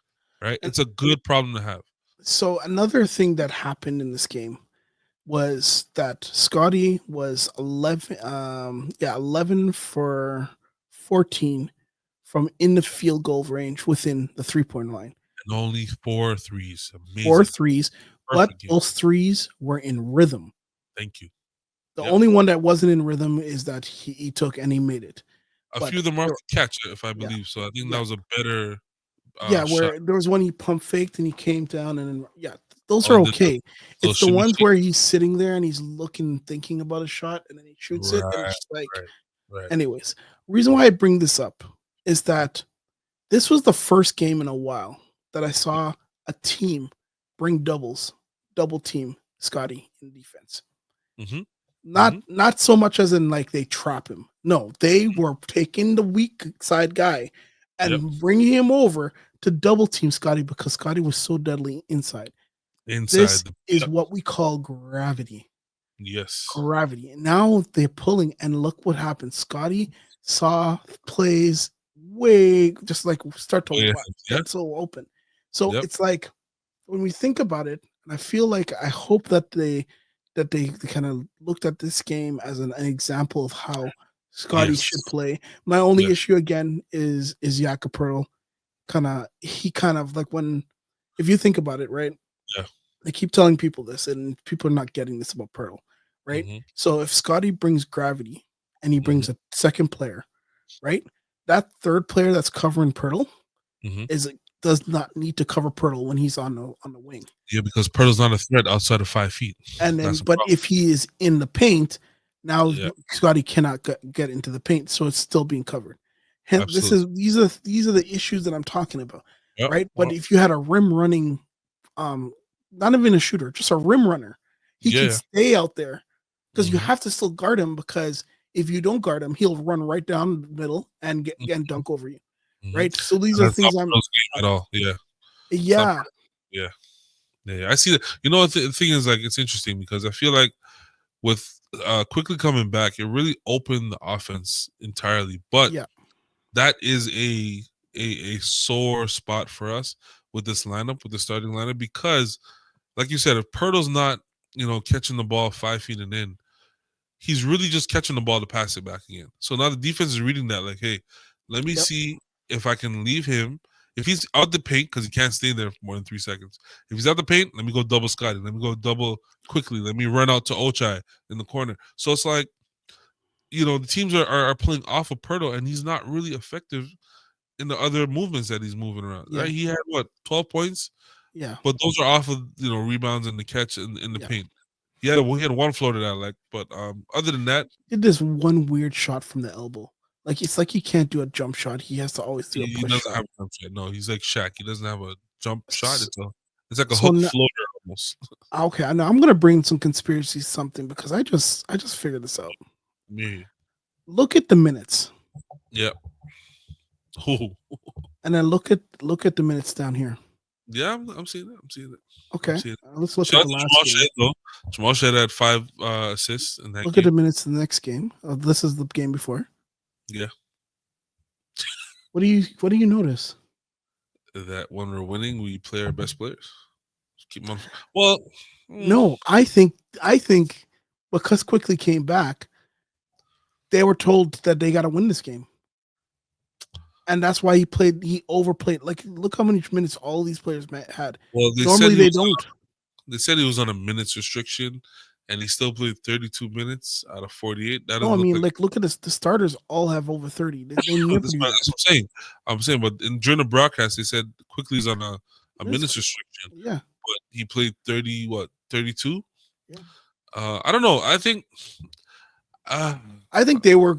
Right? And It's a good problem to have. so another thing that happened in this game was that Scotty was 11 for 14 from in the field goal range within the 3-point line. And only 4 threes. Four Amazing. threes, but Perfect game. those threes were in rhythm. Thank you. The Yep. only one that wasn't in rhythm is that he took and he made it. A But few of them are there, off the catch, if I yeah, believe. So I think that yeah, was a better yeah. shot. Where there was one he pump faked and he came down, and then, yeah, those are On the okay. those It's the shimmy ones shake. where he's sitting there and he's looking, thinking about a shot, and then he shoots it, and Right, it's just like, right, right. anyways. Reason why I bring this up is that this was the first game in a while that I saw a team bring double team Scotty in defense. Mm-hmm. Mm-hmm. Not so much as in like they trap him. No, they were taking the weak side guy Yep. and bringing him over to double team Scotty, because Scotty was so deadly inside. This Inside. is Yep. what we call gravity. Yes. Gravity. And now they're pulling, and look what happened. Scotty saw plays way just like start Oh, yeah. to Yeah. get so open. So Yep. it's like, when we think about it, and I feel like I hope that they kind of looked at this game as an example of how Scotty Yes. should play. My only Yeah. issue again is Jakob Pearl. He kind of like, when, if you think about it, right? Yeah. I keep telling people this, and people are not getting this about Pearl, right? Mm-hmm. So if Scotty brings gravity and he Mm-hmm. brings a second player, right? That third player that's covering Pearl Mm-hmm. does not need to cover Pearl when he's on the wing. Yeah, because Pirtle's not a threat outside of 5 feet. And then, That's a but problem. if he is in the paint, now Yeah. Scotty cannot get into the paint, so it's still being covered. Absolutely. These are the issues that I'm talking about, Yep. right? But if you had a rim running, not even a shooter, just a rim runner, he can Yeah. stay out there because you Mhm. have to still guard him because if you don't guard him, he'll run right down the middle and dunk over you, Mhm. right? So these And are that's not things Bruno's game at all. Yeah. It's not yeah, Bruno. Yeah. Yeah. I see that. You know what the thing is, like, it's interesting because I feel like with quickly coming back, it really opened the offense entirely. But yeah, that is a sore spot for us with this lineup, with the starting lineup, because like you said, if Pirtle's not, catching the ball 5 feet and in, he's really just catching the ball to pass it back again. So now the defense is reading that, like, hey, let me yep, see if I can leave him. If he's out the paint, because he can't stay there for more than 3 seconds. If he's out the paint, let me go double Scotty. Let me go double Quickly. Let me run out to Ochai in the corner. So it's like, the teams are playing off of Pirtle, and he's not really effective in the other movements that he's moving around. yeah, Right? He had 12 points, yeah, but those are off of rebounds and the catch in the yeah. paint. He had one floater that I like, but other than that, Did this one weird shot from the elbow. Like it's like he can't do a jump shot. He has to always do a he push doesn't shot. have a jump shot. No, he's like Shaq. He doesn't have a jump shot. S- It's like a So hook now, floater almost. okay, I know I'm gonna bring some conspiracy something because I just figured this out. Me. Look at the minutes, Yeah. Ooh. and then look at the minutes down here. Yeah, I'm seeing it. I'm seeing it. I'm Okay, seeing it. let's look Shout at out the to last Jamal game. Shed though. Jamal Shed had 5 assists in that Look at the game. minutes of the next game. This is the game before. Yeah. What do you notice? That when we're winning, we play our best players. Just keep them on. Well, mm, No, I think because Quickly came back, they were told that they got to win this game. And that's why he overplayed. Like, look how many minutes all these players had. well, Normally they don't. they said he was on a minutes restriction, and he still played 32 minutes out of 48. That No, doesn't I look mean, like. like, look at this. The starters all have over 30. They never do that. That's what I'm saying. But during the broadcast, they said Quickly's on a It's- minutes restriction, yeah, but he played 32. yeah. I don't know. I think. I think they were.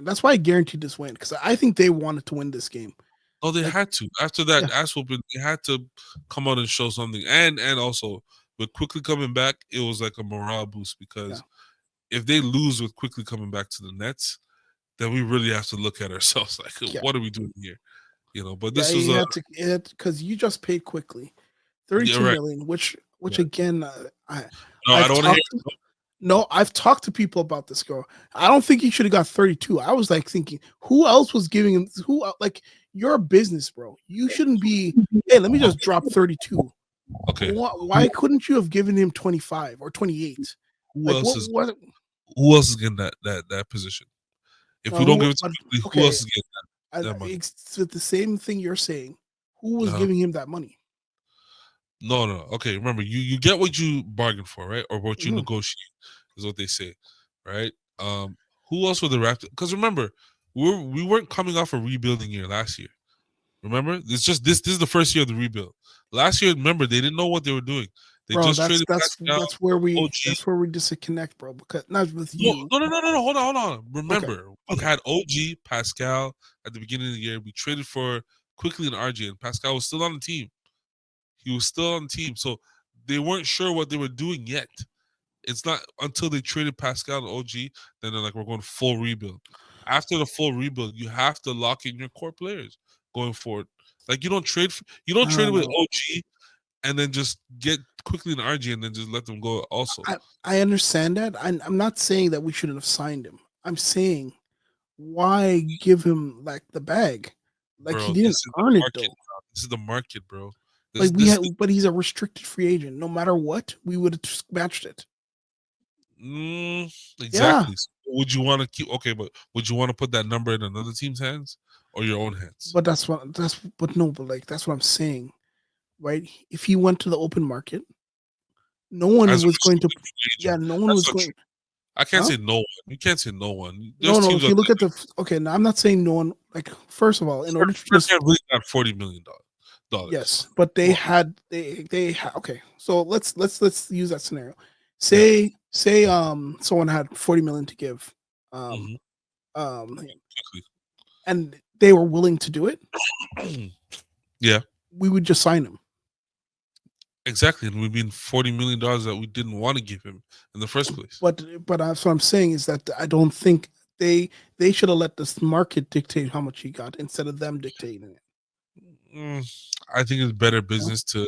That's why I guaranteed this win because I think they wanted to win this game. Oh, they Like, had to after yeah, that ass whooping. They had to come out and show something, and also with Quickly coming back, it was like a morale boost yeah, because if they lose with Quickly coming back to the Nets, then we really have to look at ourselves like, yeah, what are we doing here? But yeah. this was You a had to because you just paid Quickly yeah 32 right. million, which Right. again, No, I I've don't want to hear. talked. No, I've talked to people about this girl. I don't think he should have got 32. I was like thinking, who else was giving him like you're a business, bro. You shouldn't be, hey, let me just drop 32. Okay, Why couldn't you have given him 25 or 28? who Like else is what who else is getting that position? If we don't give it to Quickly, who okay, else is getting that money? it's the same thing you're saying. Who was Uh, giving him that money? no, no. Okay, remember you get what you bargained for, right? Or what you Mhm. negotiate is what they say, right? Who else were the Raptors? Because remember, we weren't coming off a rebuilding year last year. Remember, it's just this is the first year of the rebuild. Last year, remember, they didn't know what they were doing. They Bro, just that's traded that's Pascal, that's where we OG. that's where we disconnect, bro. Because not with No, you. no, no, no, no, no. Hold on. Okay. Remember, we Okay. had OG Pascal at the beginning of the year. We traded for Quickly and RJ, and Pascal was still on the team. He was still on the team, so they weren't sure what they were doing yet. It's not until they traded Pascal and OG, then they're like, we're going full rebuild. After the full rebuild, you have to lock in your core players going forward. Like you don't I trade don't with know. OG and then just get Quickly and RG and then just let them go also. I understand that. I'm not saying that we shouldn't have signed him. I'm saying why give him like the bag? Like he Bro, didn't this is the earn it market. though. Now. This is the market, bro. Like we This had, but he's a restricted free agent. No matter what, we would have matched it. Yeah, exactly. So would you want to keep but would you want to put that number in another team's hands or your own hands? but but like that's what I'm saying, right? If he went to the open market, no one As a was going to. restricted free Yeah, agent. no one That's was not true. going. I can't Huh? say no one. You can't say no one. No, There's no. teams If out you look there. at the okay, now I'm not saying no one. Like first of all, in order to First just really got $40 million. yes, but Come on. okay. So let's use that scenario. Yeah. Say someone had 40 million to give um Mhm. um Quickly. and they were willing to do it, Yeah, we would just sign him. exactly. And we've been $40 million that we didn't want to give him in the first place. But that's what I'm saying is that I don't think they should have let this market dictate how much he got instead of them dictating it. I think it's better business to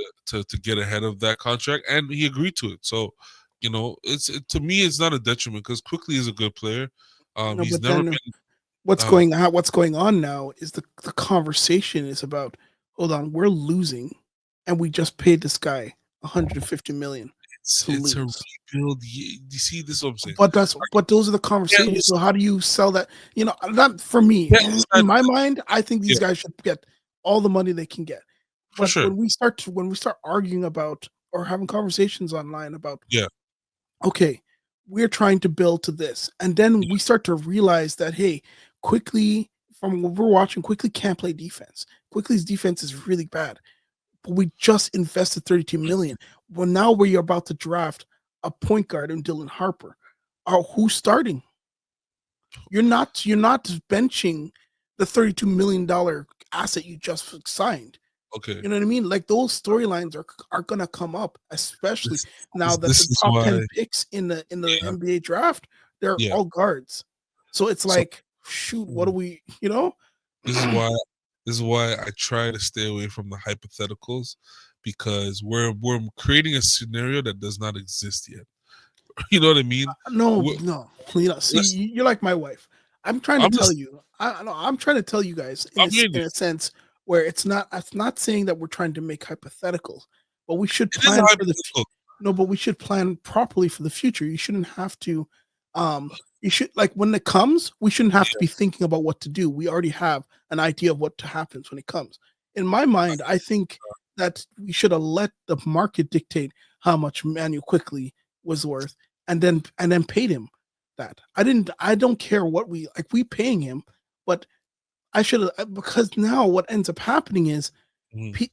get ahead of that contract, and he agreed to it. So, to me, it's not a detriment because Quickley is a good player. He's But never then been. what's going on now is the conversation is about, hold on, we're losing, and we just paid this guy 150 million to It's a lose. rebuild. You see, this is what I'm saying. But those are the conversations. So how do you sell that? Not for me. Yeah, In my mind, I think these Yeah. guys should get all the money they can get. For But sure. when we start arguing about or having conversations online about, Yeah. okay, we're trying to build to this, and then we start to realize that, hey, Quickley, from what we're watching, Quickley can't play defense. Quickley's defense is really bad. But we just invested 32 million. Well, now we're about to draft a point guard in Dylan Harper. Who's starting? You're not benching the $32 million asset you just signed. Okay. You know what I mean? Like those storylines are gonna come up, especially now that this the is top why- 10 picks in the Yeah. NBA draft, they're Yeah. all guards. So it's like, shoot, what do we, This is why I try to stay away from the hypotheticals, because we're creating a scenario that does not exist yet. You know what I mean? No, We're- no. See, Listen. you're like my wife. I'm trying to I'm tell just- you. I'm trying to tell you guys I'm hearing in you. a sense where it's not saying that we're trying to make hypotheticals, but we should It is a plan for the hypothetical. no, but we should plan properly for the future. You shouldn't have to you should, like, when it comes, we shouldn't have to be thinking about what to do. We already have an idea of what happens when it comes. In my mind, I think that we should have let the market dictate how much Manuel Quickley was worth and then paid him that. I don't care what we paying him, but I should have, because now what ends up happening is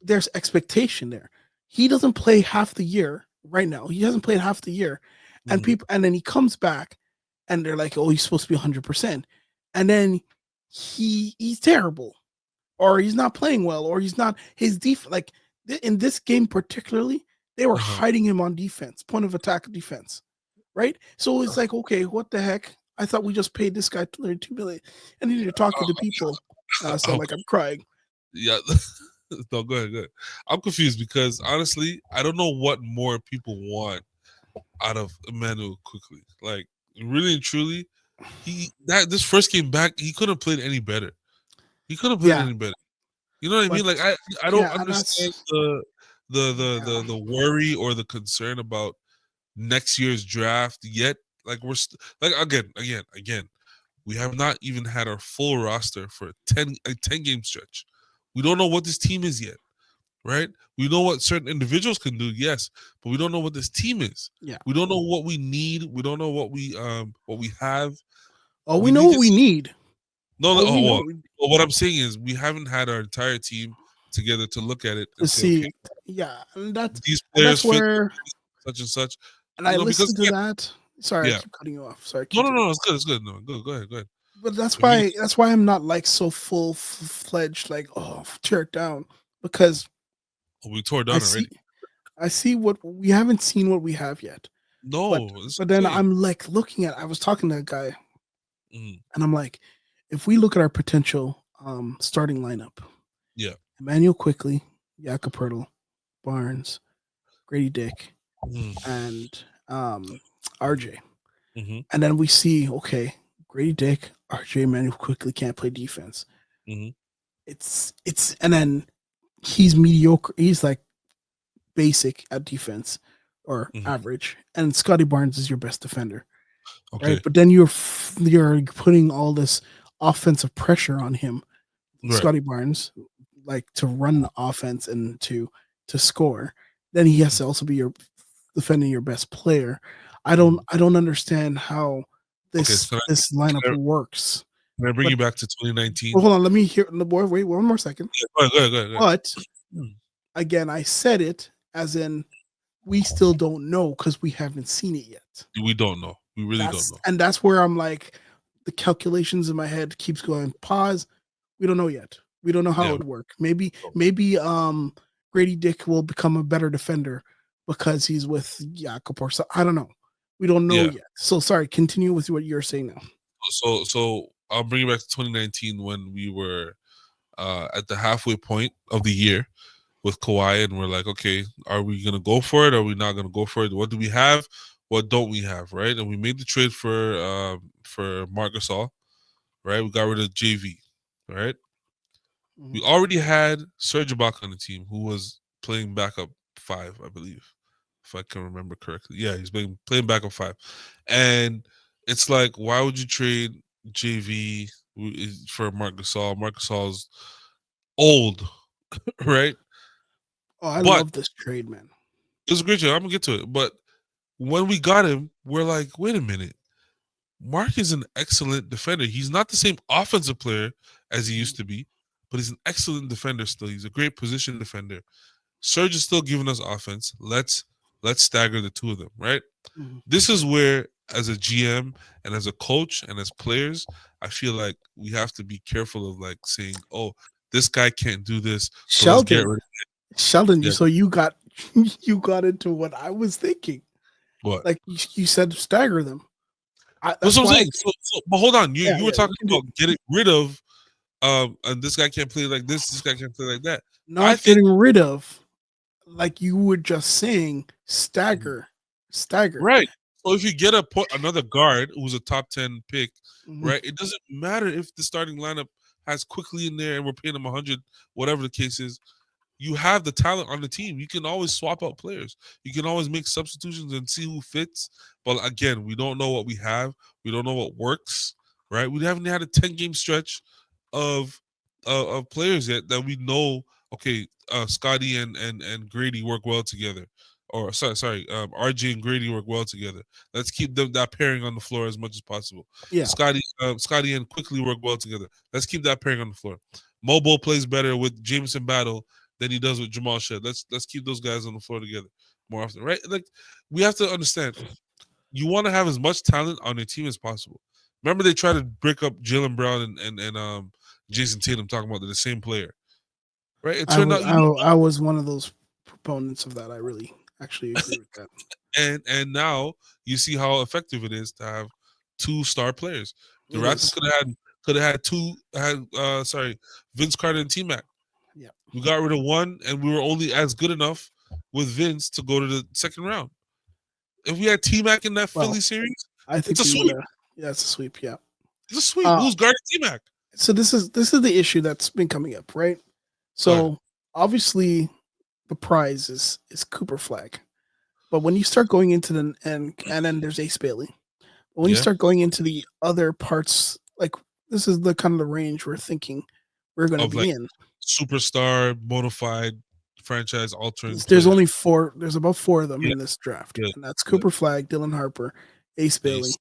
there's expectation there. He doesn't play half the year right now. He hasn't played half the year, and and then he comes back, and they're like, "Oh, he's supposed to be 100%," and then he's terrible, or he's not playing well, or he's not his defense. Like in this game particularly, they were hiding him on defense, point of attack defense, right? So it's like, okay, what the heck? I thought we just paid this guy 32 million, and then you're talking to people. I sound like I'm crying. Yeah. No, go ahead. I'm confused because honestly, I don't know what more people want out of Emmanuel Quickley. Like, really and truly, this first game back, he couldn't have played any better. He couldn't have played any better. You know what I mean? Like, I don't understand the worry or the concern about next year's draft yet. Like, we're like again, we have not even had our full roster for a 10 game stretch. We don't know what this team is yet, right? We know what certain individuals can do, yes, but we don't know what this team is. Yeah. We don't know what we need. We don't know what we have. Oh, we know what we need. What I'm saying is we haven't had our entire team together to look at it and say, okay, and these players fit where such and such. And I listened to that. Sorry, I keep cutting you off. Sorry. No, it's good. No, go ahead. But that's why I'm not like so full-fledged, like, tear it down, because we tore it down already. I see what we haven't seen what we have yet. No, but then I'm like looking at. I was talking to a guy, and I'm like, if we look at our potential starting lineup, Emmanuel Quickley, Jakob Poeltl, Barnes, Grady Dick, and RJ, and then we see, okay, Grady Dick, RJ, Emmanuel Quickley can't play defense. It's and then he's mediocre. He's like basic at defense or average, and Scotty Barnes is your best defender. Okay. Right? But then you're putting all this offensive pressure on him, Scotty Barnes, like to run the offense and to score. Then he has to also be defending your best player. I don't understand how this lineup works. Can I bring you back to 2019? Well, hold on, let me hear the boy. Wait one more second. Yeah, go ahead. But again, I said it as in we still don't know because we haven't seen it yet. We don't know. We really don't know. And that's where I'm like, the calculations in my head keeps going, pause. We don't know yet. We don't know how it would work. Maybe Grady Dick will become a better defender because he's with Jakob or so. I don't know. We don't know yet. So sorry. Continue with what you're saying now. So I'll bring you back to 2019 when we were at the halfway point of the year with Kawhi, and we're like, okay, are we gonna go for it? Are we not gonna go for it? What do we have? What don't we have? Right? And we made the trade for Marc Gasol. Right? We got rid of JV. Right? We already had Serge Ibaka on the team, who was playing backup 5, I believe, if I can remember correctly. Yeah, he's been playing backup 5, and it's like, why would you trade JV for Marc Gasol? Marc Gasol's old, right? Oh, I love this trade, man. It was a great trade. I'm gonna get to it, but when we got him, we're like, wait a minute. Mark is an excellent defender. He's not the same offensive player as he used to be, but he's an excellent defender still. He's a great position defender. Serge is still giving us offense. Let's stagger the two of them, right? This is where, as a GM and as a coach and as players, I feel like we have to be careful of like saying, "Oh, this guy can't do this." So let's get rid of it. Sheldon, so you got into what I was thinking. What? Like you said, stagger them. That's what I'm saying. But hold on, you were talking about getting rid of, and this guy can't play like this guy can't play like that. Not getting rid of, like you were just saying, stagger. Right. So if you get another guard who's a top 10 pick, right, it doesn't matter if the starting lineup has Quickley in there and we're paying him 100, whatever the case is. You have the talent on the team. You can always swap out players. You can always make substitutions and see who fits. But again, we don't know what we have. We don't know what works, right? We haven't had a 10-game stretch of players yet that we know, okay, Scotty and Grady work well together. Or sorry, RJ and Grady work well together. Let's keep that pairing on the floor as much as possible. Yeah. Scotty and Quickley work well together. Let's keep that pairing on the floor. Mobile plays better with Jameson Battle than he does with Jamal Shed. Let's keep those guys on the floor together more often, right? Like, we have to understand, you want to have as much talent on your team as possible. Remember, they tried to break up Jaylen Brown and Jason Tatum, talking about the same player, right? It turned out I was one of those proponents of that. I really actually agree with that. And now you see how effective it is to have 2 star players. The Raptors could have had Vince Carter and T-Mac. Yeah. We got rid of one, and we were only as good enough with Vince to go to the second round. If we had T-Mac in that Philly series, I think it's a sweep. Yeah, it's a sweep. Yeah, it's a sweep. Who's guarding T-Mac? So this is the issue that's been coming up, right? So obviously, the prize is Cooper Flag, but when you start going into the and then there's Ace Bailey, but when you start going into the other parts, like this is the kind of the range we're thinking we're going to be in. Superstar, bona fide, franchise altering. There's only 4. There's about 4 of them in this draft, and that's Cooper Flag, Dylan Harper, Ace Bailey,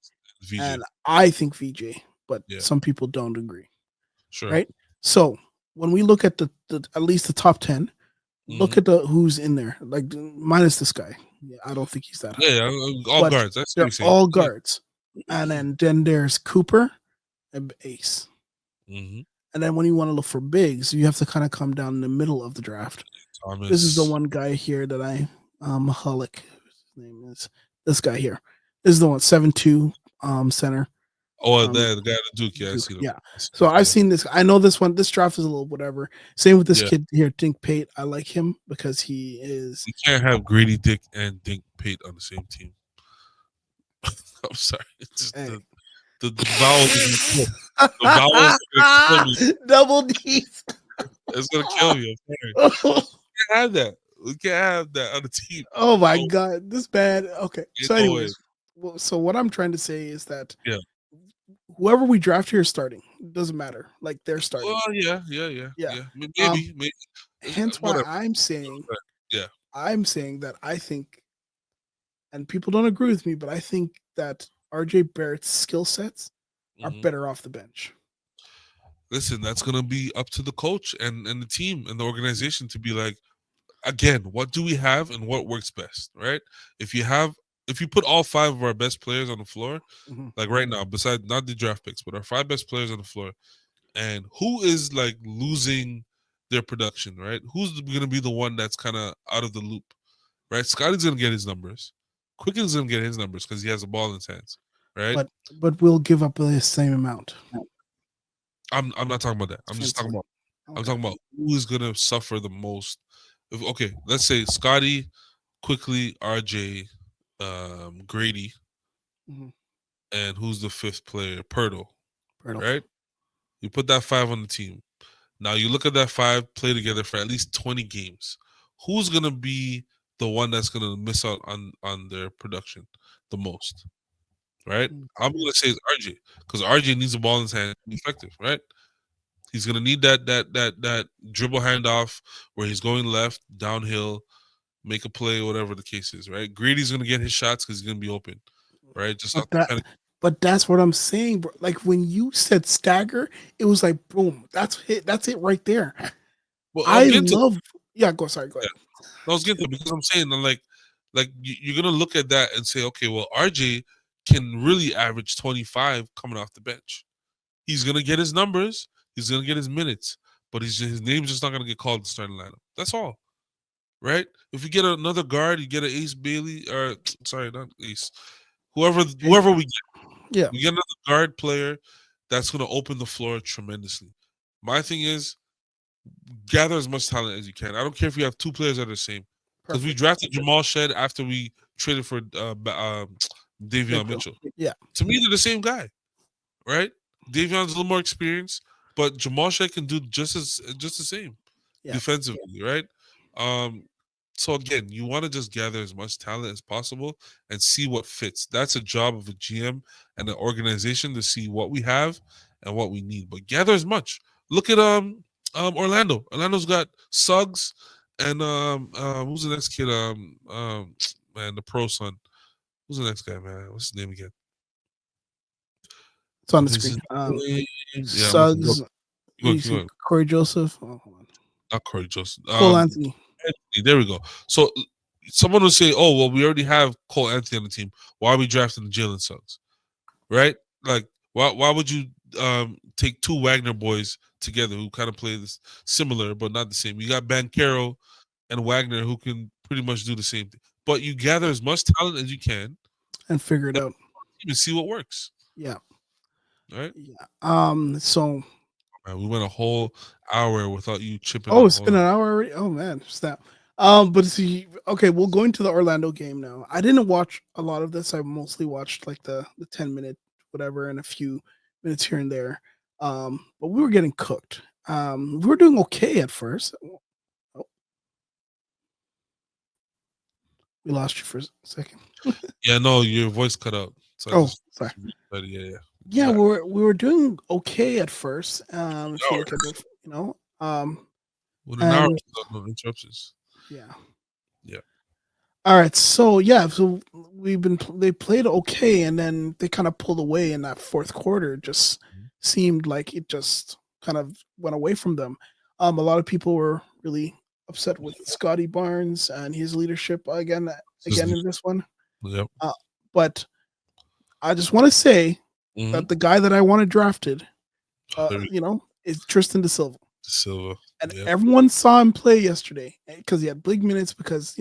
and I think VJ. But some people don't agree. Sure. Right. So when we look at the at least the top 10, look at who's in there. Like minus this guy. Yeah, I don't think he's that high. Yeah, all guards. That's they're all guards, and then there's Cooper and Ace. And then when you want to look for bigs, you have to kind of come down in the middle of the draft. Thomas. This is the one guy here that Mahalik, his name is this guy here. This is the one 7'2" center. Oh, the guy at Duke, yeah, I see them. Yeah. So I've seen this. I know this one. This draft is a little whatever. Same with this kid here, Dink Pate. I like him because he is. You can't have Grady Dick and Dink Pate on the same team. I'm sorry. It's just the vowels. The vowels are gonna kill me. Double D's. It's gonna kill me. I'm sorry. We can't have that. We can't have that on the team. Oh my god, this bad. Okay. So anyways, so what I'm trying to say is that whoever we draft here is starting. It doesn't matter. Like they're starting. Well, yeah. Maybe. Hence why I'm saying, I'm saying that I think, and people don't agree with me, but I think that RJ Barrett's skill sets are better off the bench. Listen, that's gonna be up to the coach and the team and the organization to be like, again, what do we have and what works best, right? If you put all 5 of our best players on the floor, like right now, besides not the draft picks, but our 5 best players on the floor, and who is like losing their production, right? Who's going to be the one that's kind of out of the loop, right? Scotty's going to get his numbers. Quicken's going to get his numbers because he has a ball in his hands, right? But we'll give up the same amount. I'm not talking about that. I'm just talking about I'm talking about who is going to suffer the most. Okay, let's say Scotty, Quickley, RJ, Grady, and who's the fifth player? Pirtle, right? You put that 5 on the team. Now you look at that 5 play together for at least 20 games. Who's gonna be the one that's gonna miss out on their production the most? Right? I'm gonna say it's RJ because RJ needs the ball in his hand to be effective, right? He's gonna need that dribble handoff where he's going left, downhill, make a play, whatever the case is, right? Grady's gonna get his shots because he's gonna be open, right? Just but that's what I'm saying, bro. Like when you said stagger, it was like boom, that's it right there. Well, I love. Go ahead. I was getting to because I'm saying like you're gonna look at that and say, okay, well, RJ can really average 25 coming off the bench. He's gonna get his numbers, he's gonna get his minutes, but his name's just not gonna get called in the starting lineup. That's all, right? If you get another guard, you get an Ace Bailey, or sorry, not Ace, whoever we get, we get another guard player that's gonna open the floor tremendously. My thing is, gather as much talent as you can. I don't care if you have 2 players that are the same. Because we drafted Jamal Shed after we traded for Davion Mitchell. Yeah. To me, they're the same guy, right? Davion's a little more experienced, but Jamal Shed can do just the same defensively, right? So again, you want to just gather as much talent as possible and see what fits. That's a job of a GM and an organization to see what we have and what we need. But gather as much. Look at Orlando. Orlando's got Suggs and who's the next kid? Man, the pro son. Who's the next guy, man? What's his name again? It's on the screen. Suggs. Corey Joseph. Oh, hold on. Not Corey Joseph. Cole Anthony. There we go. So someone will say, "Oh, well, we already have Cole Anthony on the team. Why are we drafting Jalen Suggs?" Right? Like, why would you take 2 Wagner boys together who kind of play this similar but not the same? You got Banchero and Wagner who can pretty much do the same thing. But you gather as much talent as you can and figure it out. And see what works. Yeah. Right? Yeah. So man, we went a whole hour without you chipping. Oh, it's been an hour already. Oh man, snap. But see, okay, we'll go into the Orlando game now. I didn't watch a lot of this. I mostly watched like the 10-minute whatever and a few minutes here and there. But we were getting cooked. We were doing okay at first. Oh. We lost you for a second. Yeah, no, your voice cut out. So sorry. Yeah, we were doing okay at first. If you look at this, with an hour, no interruptions. Yeah. Yeah. All right. So they played okay, and then they kind of pulled away in that fourth quarter. It just seemed like it just kind of went away from them. A lot of people were really upset with Scotty Barnes and his leadership again in this one. Yep. But I just want to say that the guy that I wanted drafted, is Tristan Da Silva. And everyone saw him play yesterday because he had big minutes because,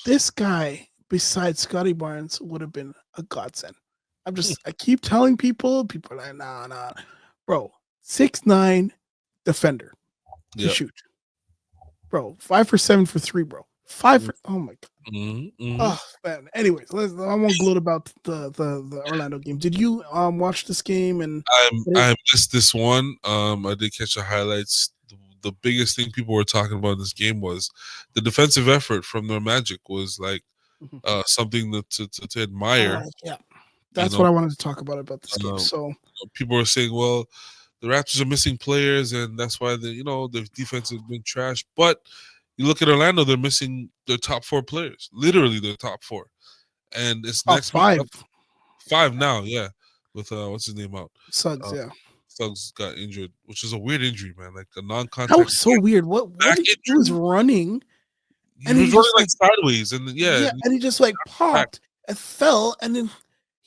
this guy besides Scotty Barnes would have been a godsend. I keep telling people are like, nah. Bro, 6'9" defender to shoot. Bro, 5 for 7 for 3, bro. 5 for, oh my God. Oh man. Anyways, I won't gloat about the Orlando game. Did you watch this game? And I missed this one. I did catch the highlights. The biggest thing people were talking about in this game was the defensive effort from their Magic was like something to admire. Yeah, that's what I wanted to talk about this game. So people were saying, well, the Raptors are missing players, and that's why their defense has been trash. But you look at Orlando; they're missing their top 4 players, literally their top 4, and it's next 5 now. Yeah, with what's his name out? Suggs. Suggs got injured, which is a weird injury, man. Like a non-contact. That was so weird. What he was running, and he was running like sideways, and and he just like popped and fell, and then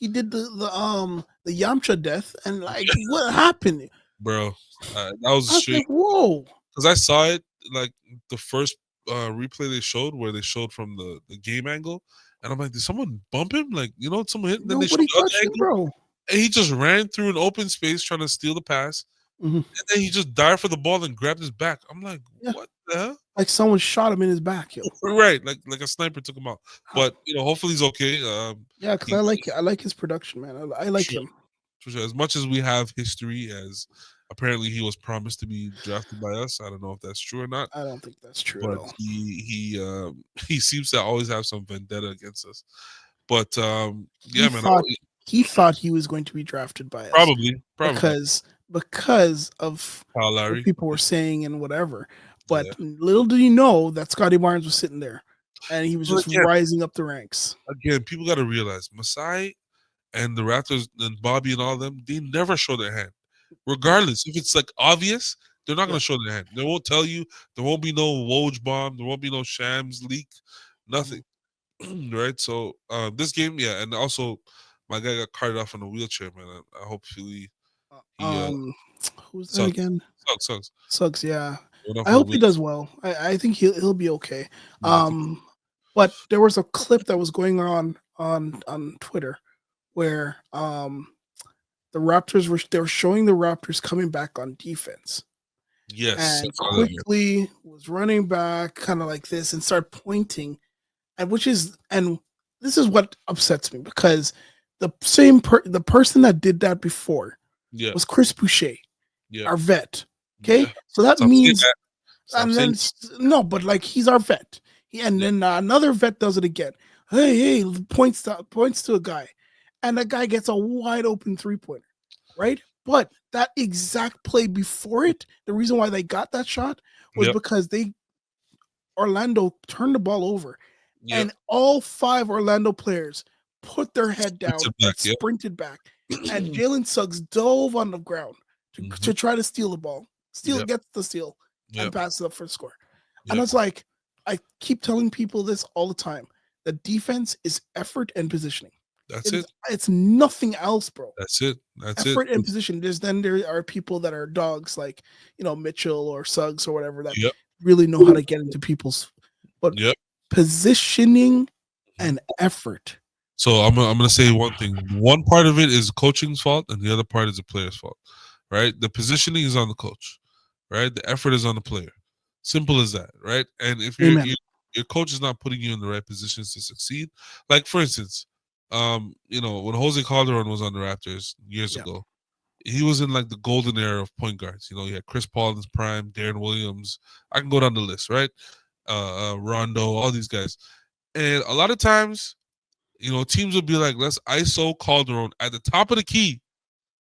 he did the Yamcha death, and like what happened? Bro, that was I was straight. like, whoa. Because I saw it like the first replay they showed, where they showed from the game angle, and I'm like, did someone bump him? Like, someone hit. And then they showed Nobody the other touched him, angle, bro. and he just ran through an open space trying to steal the pass, Mhm. and then he just dived for the ball and grabbed his back. I'm like, Yeah. what the hell? Like someone shot him in his back, yo. Right, like a sniper took him out. But hopefully he's okay. Yeah, because I like his production, man. I like Sure. him. For sure. As much as we have history, as apparently he was promised to be drafted by us. I don't know if that's true or not. I don't think that's true at But all. he seems to always have some vendetta against us. But He thought he was going to be drafted by us. Probably because of Kyle Lowry. what people were saying and whatever. But little do you know that Scotty Barnes was sitting there, and he was just rising up the ranks. Again, people got to realize Masai and the Raptors and Bobby and all of them, they never show their hand. Regardless, if it's like obvious, they're not going to show their hand. They won't tell you. There won't be no Woj bomb. There won't be no Shams leak. Nothing. Right? So this game, and also my guy got carted off in a wheelchair, man. I hope he who's that again? Suggs. Yeah. I hope he does well. I think he'll be okay. But there was a clip that was going on Twitter where the Raptors were showing the Raptors coming back on defense. Yes. And Quickley was running back kind of like this and started pointing, and this is what upsets me, because the person that did that before was Chris Boucher, our vet. Okay, so that means, and then but like he's our vet. And then another vet does it again. Hey, points to a guy, and that guy gets a wide open 3-pointer, right? But that exact play before it, the reason why they got that shot was because Orlando turned the ball over, and all 5 Orlando players put their head down and sprinted back, and Jalen Suggs dove on the ground to try to steal the ball, gets the steal, and pass it up for the score. And it's like, I keep telling people this all the time: the defense is effort and positioning. That's it. It's nothing else, bro. That's it. Effort and position. There are people that are dogs like Mitchell or Suggs or whatever that really know how to get into people's. But positioning and effort. So I'm gonna say one thing. One part of it is coaching's fault, and the other part is the player's fault. Right? The positioning is on the coach. Right? The effort is on the player. Simple as that. Right? And if your coach is not putting you in the right positions to succeed, like for instance, when Jose Calderon was on the Raptors years ago, he was in like the golden era of point guards. You had Chris Paul in his prime, Darren Williams. I can go down the list, right? Rondo, all these guys. And a lot of times, teams would be like, let's ISO Calderon at the top of the key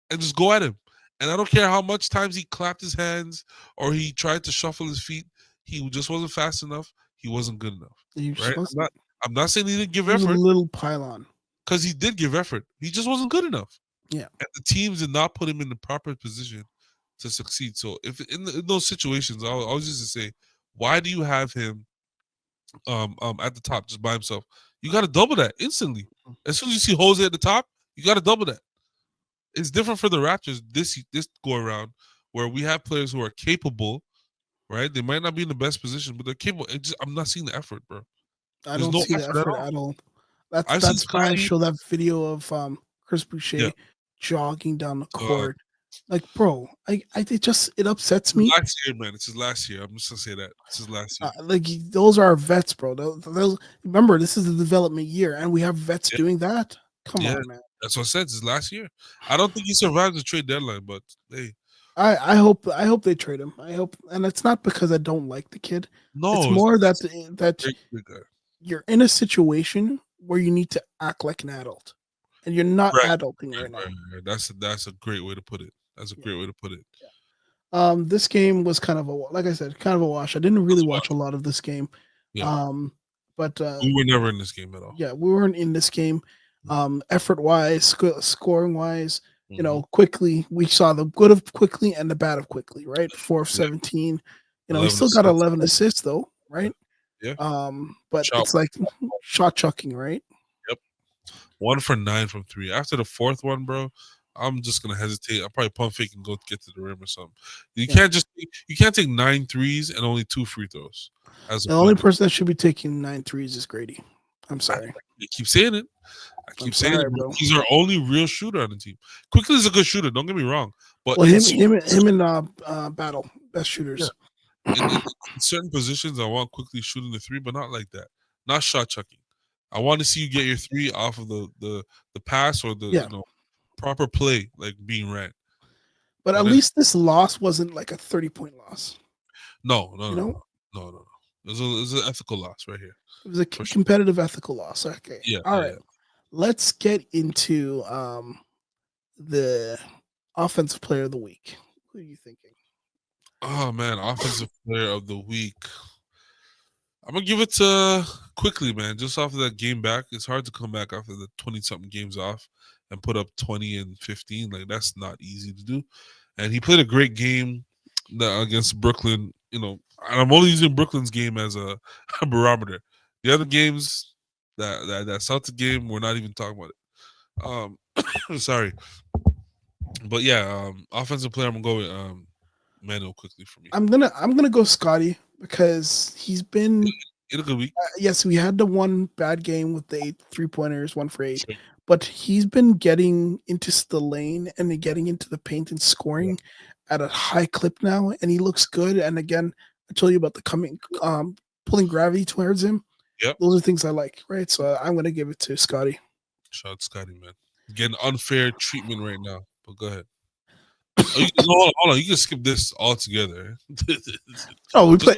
and just go at him. And I don't care how much times he clapped his hands or he tried to shuffle his feet. He just wasn't fast enough. He wasn't good enough. Right? I'm not saying he didn't give effort. A little pylon. Because he did give effort. He just wasn't good enough. Yeah. And the teams did not put him in the proper position to succeed. So if in those situations, I was just to say, why do you have him at the top just by himself? You got to double that instantly. As soon as you see Jose at the top, you got to double that. It's different for the Raptors this go around, where we have players who are capable, right? They might not be in the best position, but they're capable. I'm not seeing the effort, bro. I don't see the effort at all. That's why I show that video of Chris Boucher jogging down the court. Like, bro, it upsets me. Last year, man. It's his last year. I'm just gonna say that. It's his last year. Like, those are our vets, bro. Remember, this is the development year, and we have vets doing that. Come on, man. That's what I said. It's his last year. I don't think he survived the trade deadline, but hey. I hope they trade him. I hope, and it's not because I don't like the kid. No, it's more that you're in a situation where you need to act like an adult, and you're not adulting right now. Right. That's a great way to put it. That's a great way to put it. Yeah. This game was kind of a wash. I didn't really watch a lot of this game. Yeah. But we were never in this game at all. Yeah, we weren't in this game. Effort wise, scoring wise, Quickley. We saw the good of Quickley and the bad of Quickley, right? 4 of 17. He still got 11 assists though, right? Yeah. But it's like shot chucking, right? Yep. 1 for 9 from 3. After the fourth one, bro, I'm just gonna hesitate. I'll probably pump fake and go get to the rim or something. You can't take 9 threes and only 2 free throws. As The only person that should be taking 9 threes is Grady. I'm sorry. I keep saying it. I keep saying sorry, it, bro. He's our only real shooter on the team. Quickley is a good shooter. Don't get me wrong, but Well, him and Battle best shooters. In certain positions, I want Quickley shooting the 3, but not like that. Not shot chucking. I want to see you get your 3 off of the pass or the proper play, like being ran. But at least this loss wasn't like a 30-point loss. No. It was an ethical loss right here. It was a competitive ethical loss. Okay. Yeah. All right. Let's get into the offensive player of the week. Who are you thinking? Oh man, offensive player of the week. I'm gonna give it to Quickley, man. Just off of that game back, it's hard to come back after the 20-something games off and put up 20 and 15. Like that's not easy to do. And he played a great game against Brooklyn. You know, and I'm only using Brooklyn's game as a barometer. The other games, that Celtic game, we're not even talking about it. Sorry, but yeah, offensive player. I'm gonna go with Manuel Quickley for me. I'm gonna go Scotty because he's been in a good week. Yes, we had the one bad game with the 8 3-pointers, 1 for 8, but he's been getting into the lane and getting into the paint and scoring at a high clip now, and he looks good. And again, I told you about the pulling gravity towards him. Yep. Those are things I like, right? So I'm gonna give it to Scotty. Shout out Scotty, man. Getting unfair treatment right now, but go ahead. Hold on. You can skip this altogether. Oh, we play.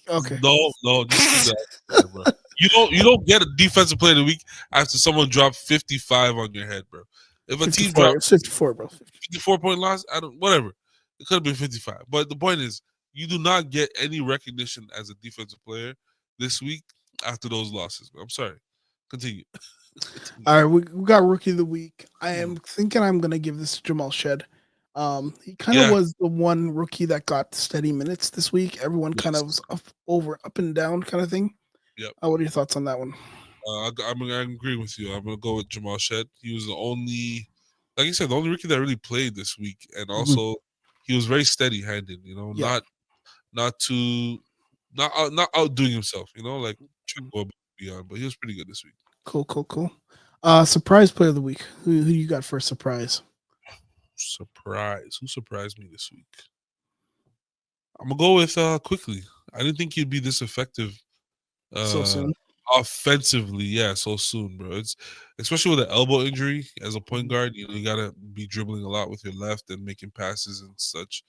Okay. No. Just that, bro. You don't get a defensive player of the week after someone dropped 55 on your head, bro. If a team drops 54, bro, 54-point loss, whatever. It could have been 55. But the point is, you do not get any recognition as a defensive player this week after those losses. Bro. I'm sorry. Continue. All right, we got rookie of the week. I am thinking I'm gonna give this to Jamal Shed. He kind of was the one rookie that got steady minutes this week. Everyone kind of was up and down kind of thing. Yep. What are your thoughts on that one? I agree with you. I'm gonna go with Jamal Shed. He was the only, like you said, the only rookie that really played this week, and also he was very steady-handed. You know, not outdoing himself. You know, like trying to go beyond. But he was pretty good this week. Cool. Surprise player of the week. Who you got for a surprise? Surprise. Who surprised me this week? I'm gonna go with Quickley. I didn't think he'd be this effective so soon. Offensively, so soon, bro. It's especially with an elbow injury as a point guard, you know, you gotta be dribbling a lot with your left and making passes and such.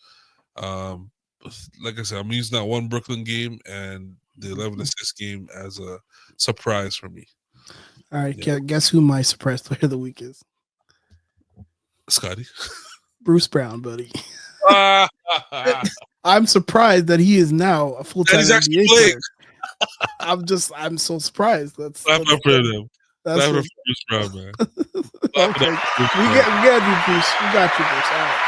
Like I said, I'm using that one Brooklyn game and the 11 assist game as a surprise for me. All right, guess who my surprise player of the week is? Scotty. Bruce Brown, buddy. I'm surprised that he is now a full-time NBA player. I'm so surprised. That's for him. That's for Bruce Brown, man. Okay. We got you, Bruce. We got you, Bruce. All right.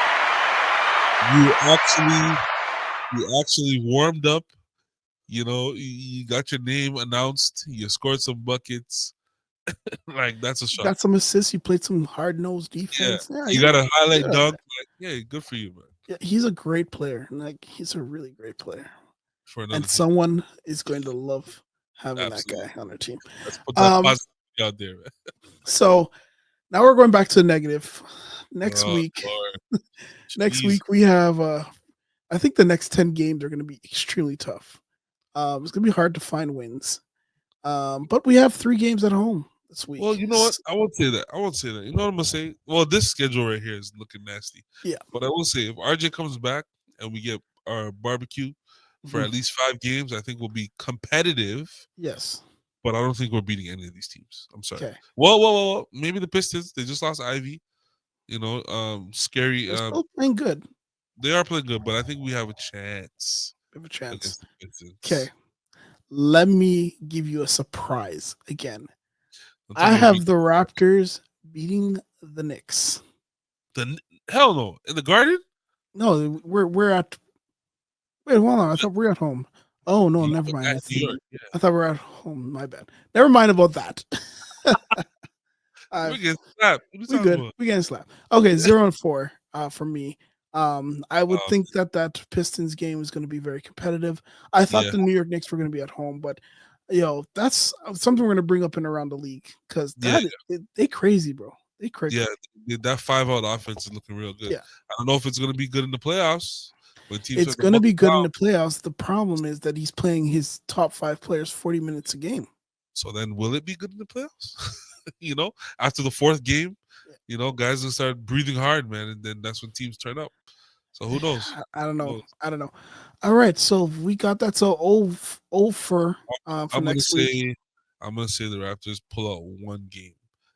You actually warmed up. You know, you got your name announced. You scored some buckets. Like that's a shot. Got some assists. You played some hard-nosed defense. Yeah, you got a highlight dunk. Like, good for you, man. Yeah, he's a great player. Like he's a really great player. And someone is going to love having that guy on their team. Let's put that positive out there, man. So now we're going back to the negative. Next week we have I think the next 10 games are going to be extremely tough. It's going to be hard to find wins. But we have 3 games at home this week. Well, you know what? I won't say that. You know what I'm going to say? Well, this schedule right here is looking nasty. Yeah. But I will say, if RJ comes back and we get our barbecue for at least 5 games, I think we'll be competitive. Yes. But I don't think we're beating any of these teams. I'm sorry. Okay. Well, maybe the Pistons. They just lost Ivy. You know, scary. They're still playing good. They are playing good, but I think we have a chance. Okay. Let me give you a surprise again. I have the Raptors beating the Knicks. Hell no. In the Garden? No, we're at. Wait, hold on. I thought we're at home. Oh no, never mind. I thought we're at home. My bad. Never mind about that. We're getting slapped. What are you We talking good. about? We getting slapped. Okay, 0-4 for me. I would Um, think that Pistons game is going to be very competitive. I thought Yeah. the New York Knicks were going to be at home, but that's something we're going to bring up in around the league because Yeah. they crazy, bro. They crazy. Yeah, that 5-out offense is looking real good. Yeah. I don't know if it's going to be good in the playoffs when teams It's start to going to be buckle good in down. the playoffs. The problem is that he's playing his top 5 players 40 minutes a game. So then, will it be good in the playoffs? After the fourth game, guys will start breathing hard, man, and then that's when teams turn up. So who knows? I don't Who know. knows? I don't know. All right, so we got that. So 0 for I'm gonna next week. say, the Raptors pull out one game.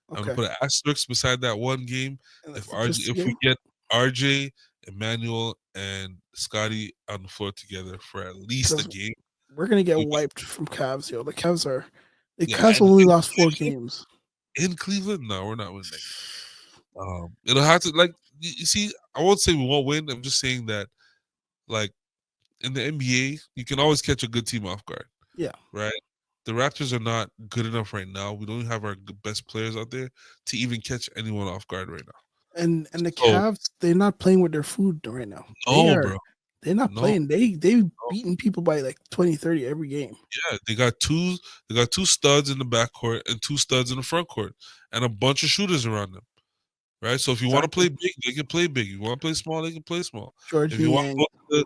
I'm gonna Okay. put an asterisk beside that one game. And If that's the Pistons we game. get RJ, Emmanuel, and Scotty on the floor together for at least a 'Cause game, we're gonna get we got- wiped from Cavs, yo. The Cavs yeah, Cavs and only lost 4 games. in Cleveland, no, we're not winning that game. It'll have to you see. I won't say we won't win. I'm just saying that, like, in the NBA, you can always catch a good team off guard. Yeah. Right. The Raptors are not good enough right now. We don't have our best players out there to even catch anyone off guard right now. And the So Cavs, they're not playing with their food right now. no, bro. They're not No. playing. They beating people by like 20, 30 every game. Yeah, they got two studs in the backcourt and 2 studs in the front court and a bunch of shooters around them. Right? So if you want to play big, they can play big. If you want to play small, they can play small. George If you want Niang. to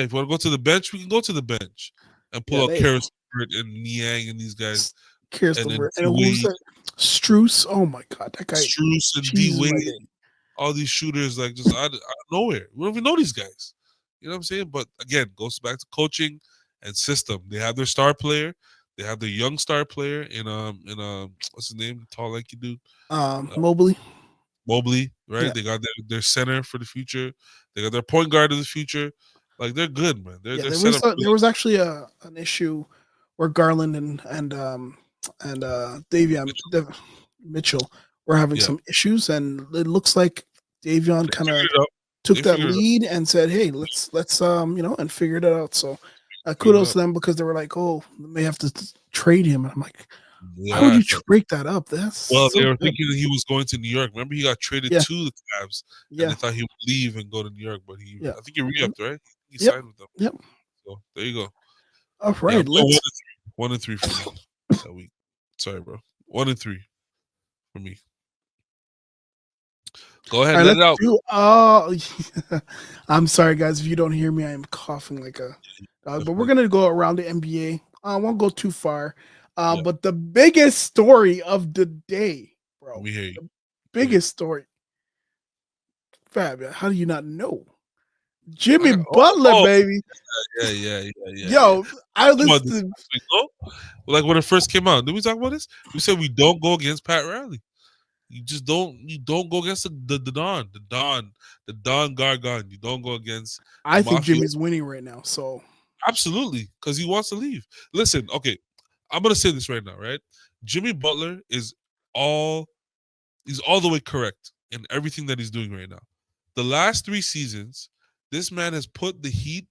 go to the bench, we can go to the bench and pull out Karis and Niang and these guys. And who's that? Struce. Oh my god, that guy. Struce and D Wade. All these shooters like just out of nowhere. We don't even know these guys. You know what I'm saying? But again, goes back to coaching and system. They have their star player. They have their young star player in what's his name? Tall lanky dude. Mobley. Mobley, right? Yeah. They got their center for the future. They got their point guard of the future. Like, they're good, man. They're set up. There was actually an issue where Garland and Davion Mitchell were having some issues, and it looks like Davion kind of took that lead and said, "Hey, let's and figured it out." So kudos to them because they were like, "Oh, they may have to trade him," and I'm like, "How would you break that up?" They were thinking that he was going to New York. Remember, he got traded to the Cavs, and they thought he would leave and go to New York, but I think he re-upped, right? He signed with them. Yep. So there you go. All right, let's 1-3 for me that week. Sorry, bro. 1-3 for me. Go ahead, let it out. I'm sorry, guys. If you don't hear me, I am coughing like a dog. But we're gonna go around the NBA. I won't go too far. But the biggest story of the day, bro. We hear you. The biggest story. Fab, how do you not know? Jimmy Butler, baby. Yeah. Yo, I listened to like when it first came out. Did we talk about this? We said we don't go against Pat Riley. You just don't. You don't go against the Don Gargan. You don't go against. I think Jimmy's winning right now. So absolutely, because he wants to leave. Listen, okay, I'm gonna say this right now, right? Jimmy Butler he's all the way correct in everything that he's doing right now. The last 3 seasons, this man has put the Heat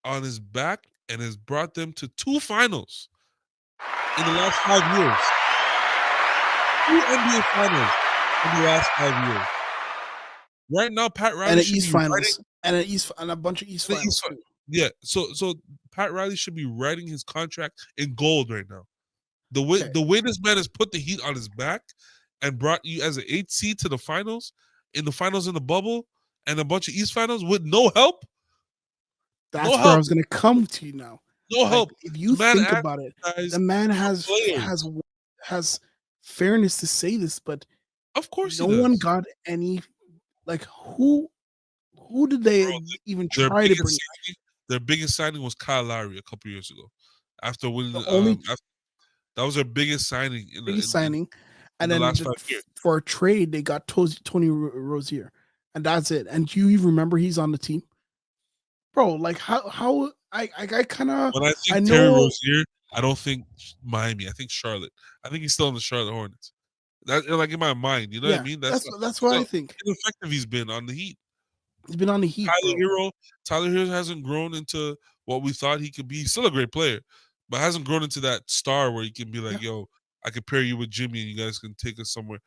on his back and has brought them to 2 finals in the last 5 years. 2 NBA finals in the last 5 years. Right now, Pat Riley and an East finals and a bunch of East finals. Yeah, so Pat Riley should be writing his contract in gold right now. The way this man has put the Heat on his back and brought you as an 8th seed to the finals, in the bubble, and a bunch of East finals with no help. That's where I was going to come to you now. No help. If you think about it, the man has fairness to say this, but of course no one got any. Like, who did they even try to bring? Their biggest signing was Kyle Lowry a couple years ago. After winning, that was their biggest signing. And then for a trade, they got Tony Rozier, and that's it. And you even remember he's on the team, bro. Like how I kind of when I think Terry Rozier, I don't think Miami. I think Charlotte. I think he's still in the Charlotte Hornets. That, like, in my mind, you know what I mean? That's what I think. Ineffective he's been on the Heat. He's been on the Heat. Tyler Hero hasn't grown into what we thought he could be. He's still a great player, but hasn't grown into that star where he can be like, yo, I could pair you with Jimmy, and you guys can take us somewhere.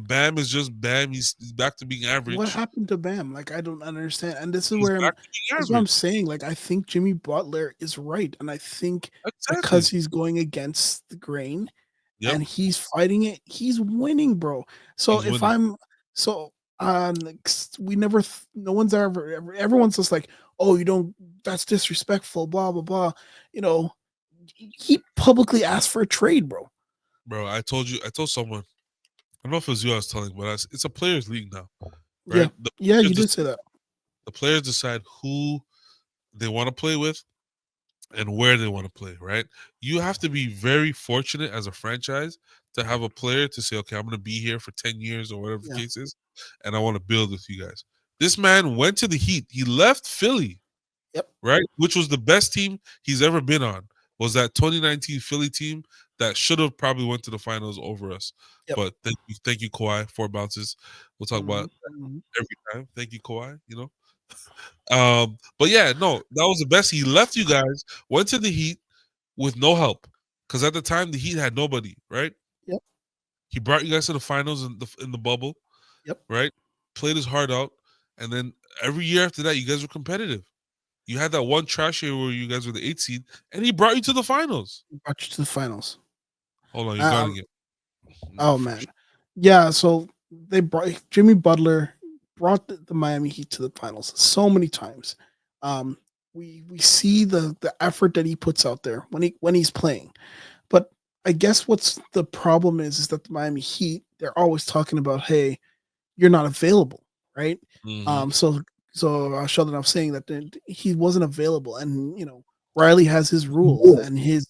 Bam is just Bam. He's back to being average. What happened to Bam? Like, I don't understand. And this is He's where back to being this is what I'm average. saying. Like, I think Jimmy Butler is right, and I think Exactly. because he's going against the grain Yep. and he's fighting it, he's winning, bro. So He's if winning. we never, no one's ever, everyone's just like, oh, you don't, that's disrespectful, blah blah blah. He publicly asked for a trade, bro. Bro, I told someone. I don't know if it was you I was telling, but it's a players' league now, right? Yeah, you did say that. The players decide who they want to play with and where they want to play, right? You have to be very fortunate as a franchise to have a player to say, okay, I'm going to be here for 10 years or whatever the case is, and I want to build with you guys. This man went to the Heat. He left Philly, right? Which was the best team he's ever been on. Was that 2019 Philly team that should have probably went to the finals over us. But thank you, Kawhi, 4 bounces. We'll talk about that every time. Thank you, Kawhi, But yeah, no, that was the best. He left you guys, went to the Heat with no help. Because at the time the Heat had nobody, right? Yep. He brought you guys to the finals in the bubble. Yep. Right? Played his heart out. And then every year after that, you guys were competitive. You had that one trash year where you guys were the 8th seed, and he brought you to the finals. Brought you to the finals. Hold on, you got it. Oh man, yeah. So they brought Jimmy Butler brought the Miami Heat to the finals so many times. We see the effort that he puts out there when he's playing, but I guess what's the problem is that the Miami Heat, they're always talking about, hey, you're not available, right? So Sheldon, I'm saying that he wasn't available, and Riley has his rules and his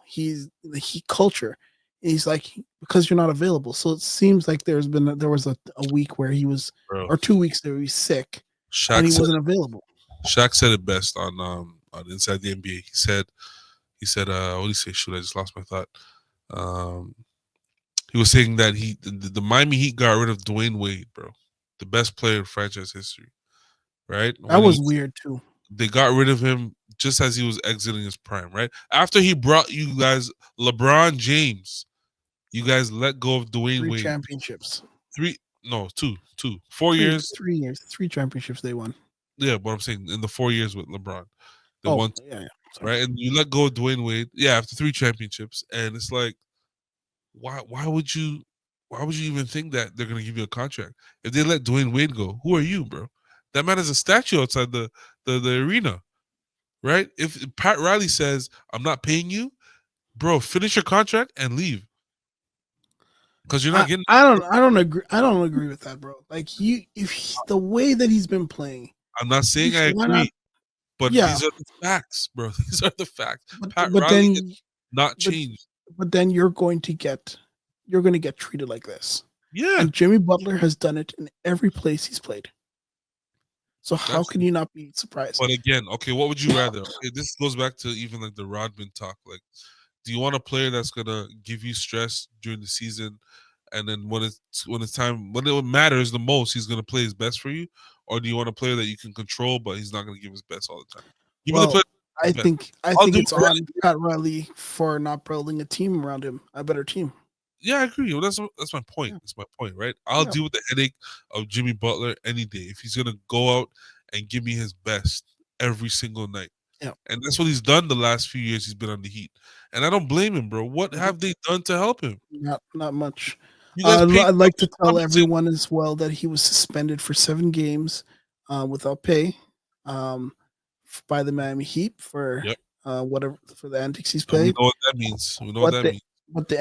he's the Heat culture. And he's like, because you're not available. So it seems like there was a week where he was, or 2 weeks there he was sick, and he wasn't available. Shaq said it best on Inside the NBA. He said, what do you say? Shoot, I just lost my thought. He was saying that the Miami Heat got rid of Dwayne Wade, bro, the best player in franchise history, right? That was weird too. They got rid of him just as he was exiting his prime, right? After he brought you guys LeBron James, you guys let go of Dwayne Wade. 3 championships. 2. 4 years. 3 years. 3 championships they won. Yeah, but I'm saying in the 4 years with LeBron, they Oh, won, yeah. right? And you let go of Dwayne Wade, after 3 championships, and it's like, why would you even think that they're gonna give you a contract if they let Dwayne Wade go? Who are you, bro? That man is a statue outside the arena, right? If Pat Riley says, I'm not paying you, bro, finish your contract and leave. Because you're not getting. I don't agree with that, bro. Like the way that he's been playing. I'm not saying I agree, but these are the facts, bro. These are the facts. Pat Riley is not changed. But then you're going to get treated like this. Yeah. And Jimmy Butler has done it in every place he's played. So how can you not be surprised? But again, okay, what would you rather? Okay, this goes back to even like the Rodman talk. Like, do you want a player that's gonna give you stress during the season, and then when it's time, when it matters the most, he's gonna play his best for you, or do you want a player that you can control, but he's not gonna give his best all the time? I think it's on Pat Riley for not building a team around him, a better team. Yeah, I agree. Well, that's my point. Yeah. That's my point, right? I'll deal with the headache of Jimmy Butler any day if he's gonna go out and give me his best every single night. Yeah, and that's what he's done the last few years he's been on the Heat, and I don't blame him, bro. What have they done to help him? Not much. I'd like to tell everyone as well that he was suspended for 7 games without pay by the Miami Heat for whatever, for the antics he's played. We know what that means. But the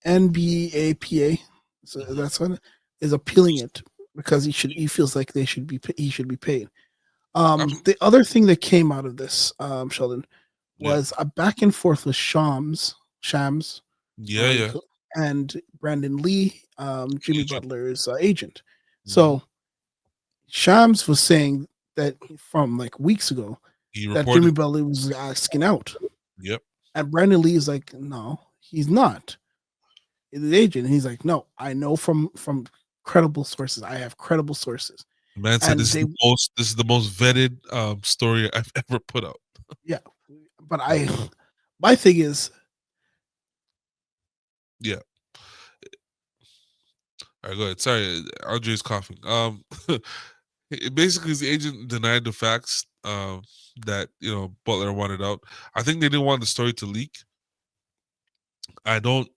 NBAPA, so that's what is appealing it because he feels like he should be paid. The other thing that came out of this, Sheldon, was a back and forth with Shams, and Brandon Lee, Jimmy Butler's agent. So Shams was saying that from like weeks ago that Jimmy Butler was asking out. Yep. And Brandon Lee is like, no, he's not. The agent. And he's like, no, I know from credible sources. I have credible sources. The man said this is the most vetted story I've ever put out. Yeah. But my thing is, Yeah. All right, go ahead. Sorry, Andre's coughing. Basically, his agent denied the facts that Butler wanted out. I think they didn't want the story to leak. I don't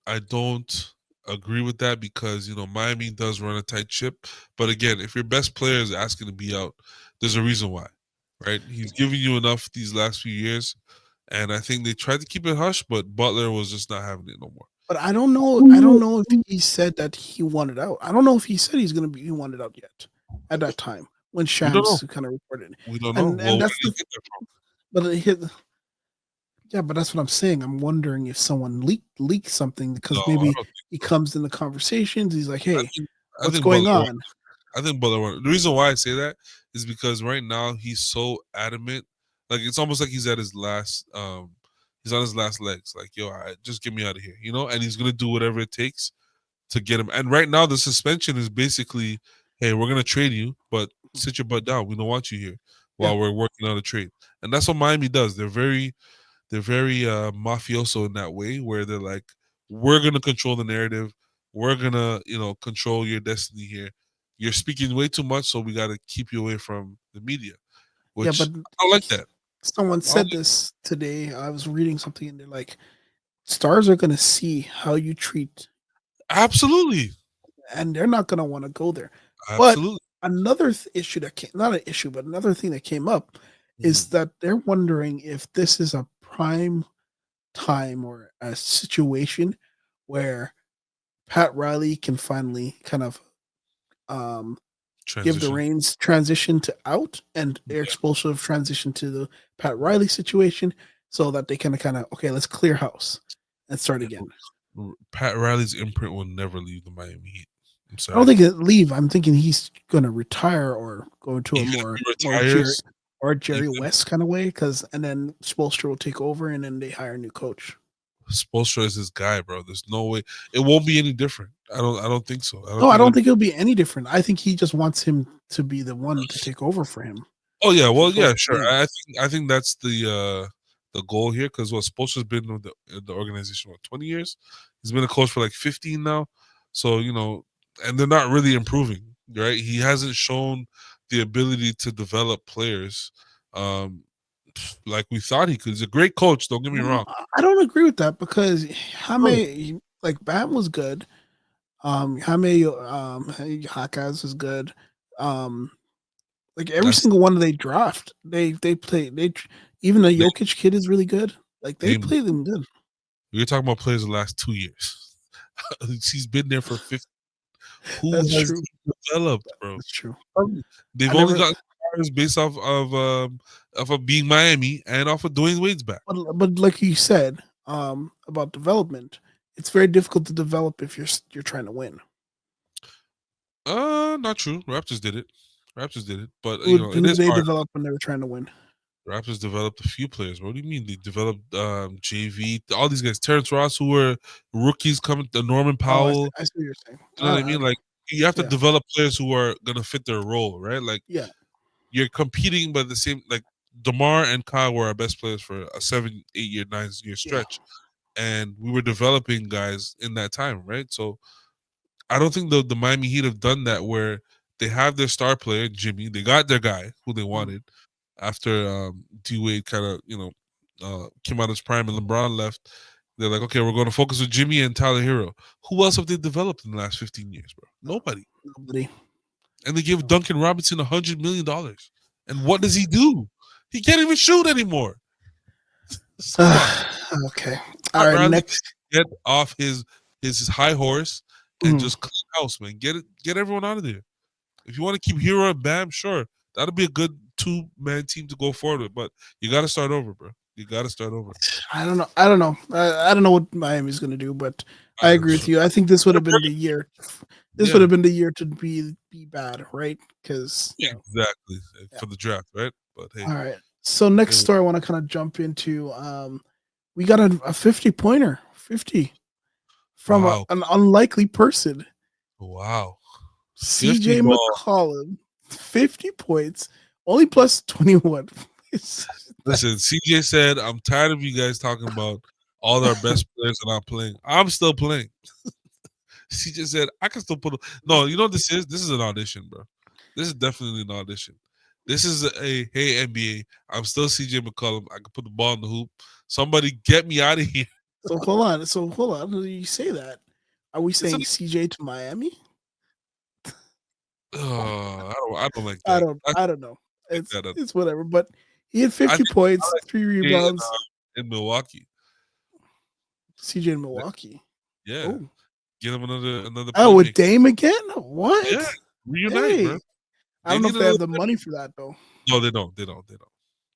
agree with that because Miami does run a tight ship. But again, if your best player is asking to be out, there's a reason why, right? He's giving you enough these last few years, and I think they tried to keep it hush, but Butler was just not having it no more. But I don't know. I don't know if he said that he wanted out. I don't know if he said he wanted out yet at that time when We don't know. Shams kind of reported. We don't know. And Well, where that's did the he get that from? but it hit. Yeah, but that's what I'm saying. I'm wondering if someone leaked something No, because I maybe don't. he comes in the conversations. He's like, I "Hey, think I what's think going Butler. on?" I think Butler. The reason why I say that is because right now he's so adamant. Like it's almost like he's at his last. He's on his last legs. Like yo, just get me out of here, and he's gonna do whatever it takes to get him. And right now the suspension is basically, hey, we're gonna trade you, but sit your butt down. We don't want you here Yeah, while we're working on a trade. And that's what Miami does. They're very mafioso in that way, where they're like, we're gonna control the narrative, we're gonna control your destiny here. You're speaking way too much, so we got to keep you away from the media. yeah, Which but I like that. someone I like- said this today. I was reading something and they're like, "Stars are gonna see how you treat, Absolutely, and they're not gonna want to go there." But absolutely. another issue that came, not an issue, but another thing that came up is Mhm. that they're wondering if this is a prime time or a situation where Pat Riley can finally kind of um, give the Transition. reins, transition to out, and Eric Spoelstra transition to the Pat Riley situation, so that they kind of okay, let's clear house and start again. Pat Riley's imprint will never leave the Miami Heat. I'm I don't sorry. think it leave. I'm thinking he's going to retire or go to a Even if more he more Jerry retires, or even Jerry if West kind of way, because and then Spoelstra will take over, and then they hire a new coach. Spoelstra is his guy, bro. There's no way it won't be any different. I don't think so. I don't No, I think don't it'll. think it'll be any different. I think he just wants him to be the one to take over for him Oh yeah, well for yeah, sure. yeah. I think that's the goal here because what Spoelstra's been with the organization 20 years. He's been a coach for like 15 now, so and they're not really improving, right? He hasn't shown the ability to develop players, um, like we thought he could. He's a great coach. Don't get me No, wrong. I don't agree with that because No, Jaime, like Bam was good. Jaime, Hakas is good. Um, like every that's single one they draft, they play. Even the name, Jokic kid is really good. Like they name. play them good. You're talking about players the last 2 years. He's been there for 50. Who That's has true. he developed, bro? That's true. They've I only never, gotten stars based off of being Miami and off of Dwayne Wade's back. but like you said, about development, it's very difficult to develop if you're trying to win. Not true. Raptors did it. But it Who is they hard. develop when they were trying to win? Raptors developed a few players. What do you mean? They developed JV, all these guys, Terrence Ross, who were rookies coming, the Norman Oh, Powell. I see what you're saying. You know what I mean? Like you have to Yeah, develop players who are gonna fit their role, right? Like yeah. you're competing, but the same like DeMar and Kyle were our best players for a 7, 8 year, 9 year Yeah. stretch, and we were developing guys in that time, right? So I don't think the Miami Heat have done that where they have their star player Jimmy, they got their guy who they Mm. wanted after D Wade kind of came out of his prime and LeBron left. They're like, okay, we're going to focus with Jimmy and Tyler Hero. Who else have they developed in the last 15 years, bro? Nobody. Nobody. And they gave Duncan Robinson $100 million. And what does he do? He can't even shoot anymore. Come on. Okay. All Pat right. Riley, Next. get off his high horse and Mm. just clean house, man. Get everyone out of there. If you want to keep Hero and Bam, sure. That'll be a good 2-man team to go forward with. But you got to start over, bro. You got to start over. I don't know. I don't know. I don't know what Miami's going to do, but I I'm agree with sure. you. I think this would have been the year. This would Yeah, have been the year to be bad, right? Because exactly. yeah. For the draft, right? But hey. All right. So next story I want to kind of jump into. We got a 50-pointer, 50 from Wow. an unlikely person. Wow. 50 CJ ball. McCollum, 50 points, only plus 21. Listen, CJ said, I'm tired of you guys talking about All our best players are not playing. I'm still playing. She just said, I can still put. No, you know what this is? This is an audition, bro. This is definitely an audition. This is a hey NBA. I'm still CJ McCollum. I can put the ball in the hoop. Somebody get me out of here. So hold on. You say that? Are we It's saying an, CJ to Miami? I don't like that. I don't know. Like that. It's whatever. But he had I 50 think I points, like 3 CJ rebounds. in Milwaukee. CJ in Milwaukee. Yeah. Oh, Get him another with playmaker. Dame again? What? Yeah. Reunite, Hey, bro. I don't know if they have the money for that though. No, they don't.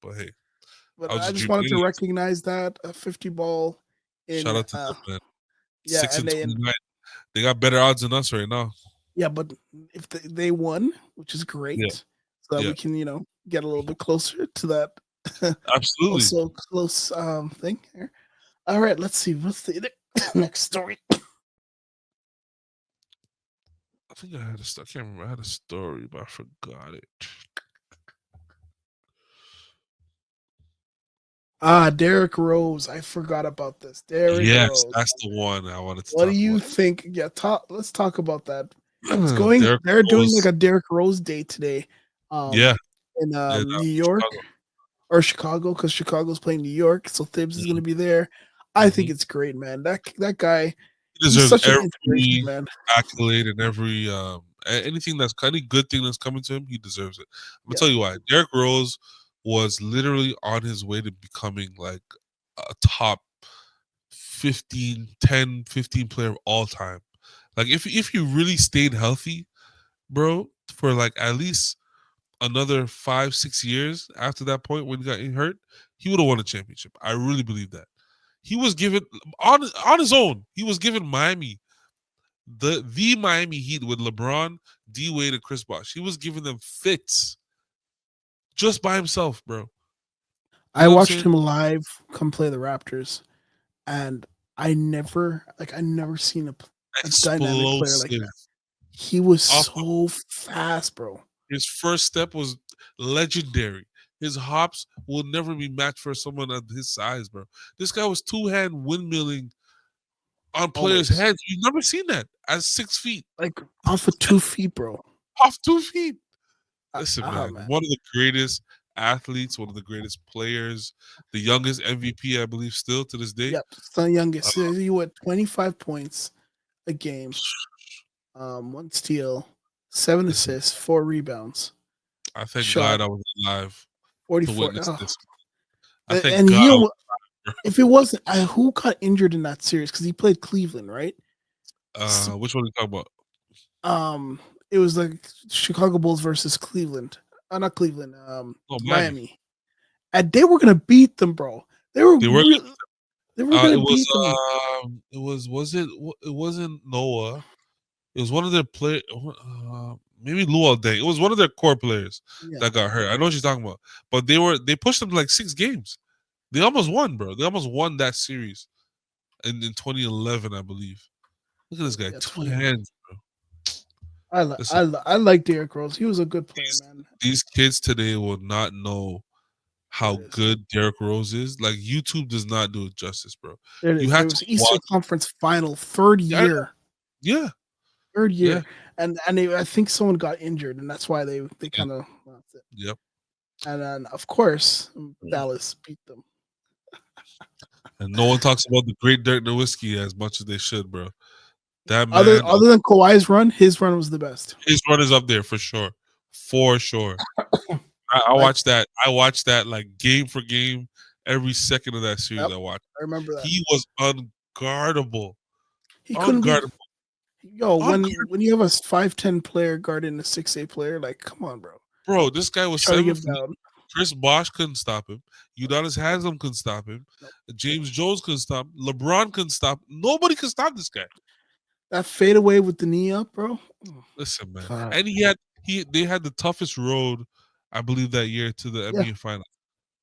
But hey, But I was I just just dreaming. wanted to recognize that a 50 ball in Shout out to them, man. yeah, 6-29. They got better odds than us right now. yeah, but if they won, which is great, Yeah. so that Yeah. we can get a little bit closer to that Absolutely. also close thing here. All right, let's see what's the next story. I think I had I can't remember. I had a story, but I forgot it. Derrick Rose. I forgot about this. Derrick Yes, Rose. that's the one I wanted to What do talk you about. think? Yeah, let's talk about that. Derrick They're doing Rose. like a Derrick Rose day today. Yeah. In Yeah, New York Chicago. or Chicago, because Chicago's playing New York, so Thibs is going to be there. I think it's great, man. That guy, He he's deserves such an inspiration, every man. accolade and every anything that's any good thing that's coming to him. He deserves it. I'm gonna Yeah. tell you why. Derrick Rose was literally on his way to becoming like a top 15 player of all time. Like if he really stayed healthy, bro, for like at least another 5-6 years after that point when he got hurt, he would have won a championship. I really believe that. He was given on his own. He was given Miami, the Miami Heat with LeBron, D Wade, and Chris Bosh. He was giving them fits just by himself, bro. I watched him live come play the Raptors, and I never seen a dynamic player like that. He was so fast, bro. His first step was legendary. His hops will never be matched for someone of his size, bro. This guy was two-hand windmilling on players' heads. You've never seen that at 6 feet. Like off of 2 feet, bro. Off 2 feet. Listen, man, one of the greatest athletes, one of the greatest players, the youngest MVP, I believe, still to this day. Yep, the youngest. He went 25 points a game, 1 steal, 7 assists, 4 rebounds. I thank God I was alive 44. to witness this. I thank God. If it wasn't, who got injured in that series? Because he played Cleveland, right? Which one are you talking about? It was like Chicago Bulls versus Cleveland. Not Cleveland. Miami. And they were gonna beat them, bro. They were gonna beat them. It wasn't Noah. It was one of their players. Maybe Luol Deng. It was one of their core players that got hurt. I know what you're talking about. But they pushed them to like 6 games. They almost won, bro. They almost won that series in 2011, I believe. Look at this guy, 2 hands, bro. I like Derrick Rose. He was a good player, man. These kids today will not know how good Derrick Rose is. Like YouTube does not do it justice, bro. You had to Eastern Conference Final, third year. Yeah. Third year. Yeah. And I think someone got injured, and that's why they kind of lost it. Yep. And then of course Dallas beat them. And no one talks about the great Dirk Nowitzki as much as they should, bro. That man, other than Kawhi's run, his run was the best. His run is up there for sure. For sure. I watched that. I watched that like game for game, every second of that series. I watched. I remember that. He was unguardable. He couldn't be. When you have a 5'10" player guarding a 6'8" player, like, come on, bro. Bro, this guy was 7 feet. Chris Bosh couldn't stop him. Udonis Haslem couldn't stop him. Nope. James Jones couldn't stop him. LeBron couldn't stop him. Nobody could stop this guy. That fadeaway with the knee up, bro. Listen, man. And they had the toughest road, I believe, that year to the NBA Finals.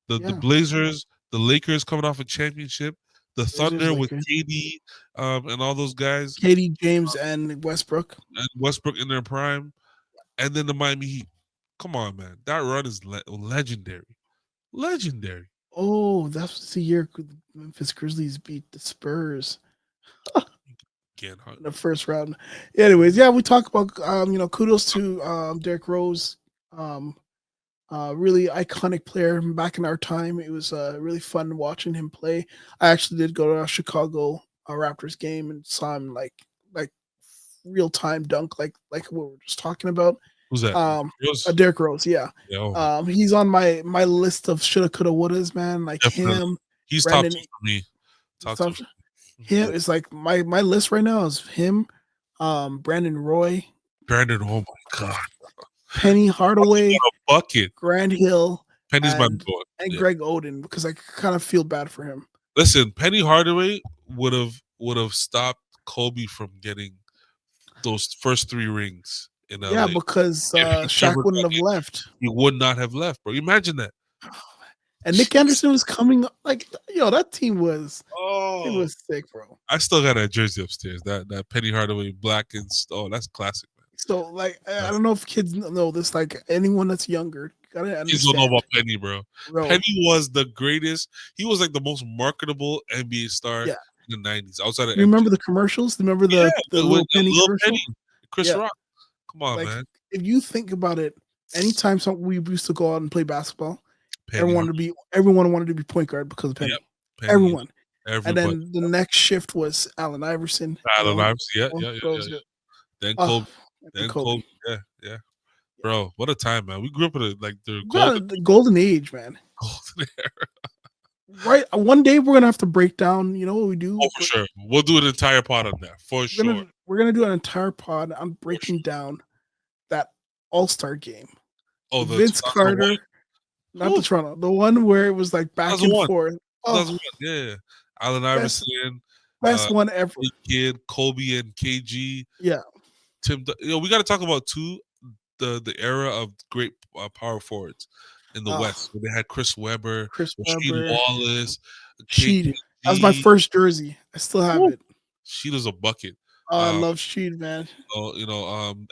The Blazers, the Lakers coming off a championship, the Thunder with KD and all those guys. KD, James, and Westbrook. And Westbrook in their prime. And then the Miami Heat. Come on, man. That run is legendary. Legendary. Oh, that's the year the Memphis Grizzlies beat the Spurs Again, huh? in the first round. Anyways, yeah, we talk about kudos to Derrick Rose, um, really iconic player back in our time. It was really fun watching him play. I actually did go to a Chicago Raptors game and saw him like real time dunk, like what we were just talking about. Who's that? Rose? Derrick Rose, yeah. Yeah, oh, He's on my list of shoulda, coulda, wouldas, man. Like definitely. him, He's top Brandon. 2 for me. Top 2. Stuff. Him is like my list right now is him, Brandon Roy, Brandon, oh my god, Penny Hardaway, a bucket. Grant Hill, Penny's my and boy. Yeah. Greg Oden, because I kind of feel bad for him. Listen, Penny Hardaway would have stopped Kobe from getting those first 3 rings in LA. Yeah, because Shaq wouldn't have left. He would not have left, bro. Imagine that. And Nick Anderson was coming. Like, that team was. It Oh, was sick, bro. I still got that jersey upstairs. That Penny Hardaway black and that's classic, man. So, like, I don't know if kids know this. Like, anyone that's younger gotta understand. Kids don't know about Penny, bro. Penny was the greatest. He was like the most marketable NBA star in the 90s. Outside of remember the commercials? Remember the little Penny commercial? Penny, Chris Rock. Come on, man. If you think about it, anytime we used to go out and play basketball, Penny, everyone wanted to be point guard because of Penny. Yep, Penny. Everyone. Everybody. And then the next shift was Allen Iverson. Yeah. Then Kobe. Then Kobe. Yeah. Bro, what a time, man. We grew up in the golden age, man. Golden era. Right. One day we're gonna have to break down, what we do. Oh, for sure. We'll do an entire pod on that. We're gonna do an entire pod on breaking down that All-Star game. Oh, the Vince Carter. Not the Toronto. The one where it was like back and forth. Oh. Yeah. Allen Iverson. Best one ever. Kid, Kobe and KG. Yeah. Tim. We got to talk about the era of great power forwards in the West, where they had Chris Webber, Rasheed Wallace. Sheed. That was my first jersey. I still have it. Sheed was a bucket. I love Sheed, man.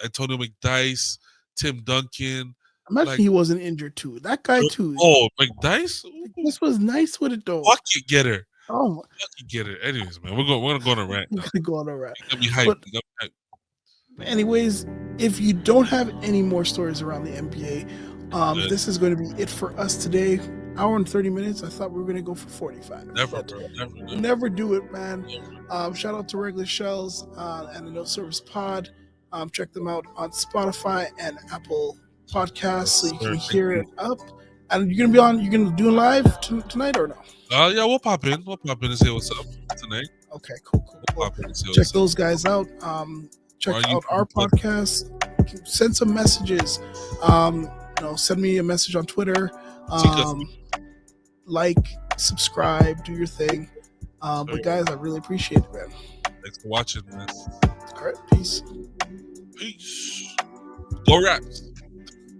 Antonio McDyess, Tim Duncan. Imagine he wasn't injured too. That guy too. Oh, McDyess. This was nice with it though. Bucket getter. Oh, bucket getter. Anyways, man, we're gonna go on a rant. We're gonna go on a rant. You're gonna be hyped. Anyways, if you don't have any more stories around the NBA, this is going to be it for us today. Hour and 30 minutes. I thought we were going to go for 45. Never, bro. Never do it, man. Shout out to Regular Shells and the No Service Pod. Check them out on Spotify and Apple Podcasts so you can hear it up. And you're gonna do it live tonight or no? Yeah, we'll pop in. We'll pop in and say what's up tonight. Okay, cool. Check those guys out. Check out our podcast. Send some messages. Send me a message on Twitter. Like, subscribe, do your thing. But guys, I really appreciate it, man. Thanks for watching, man. All right, peace. Go Raps.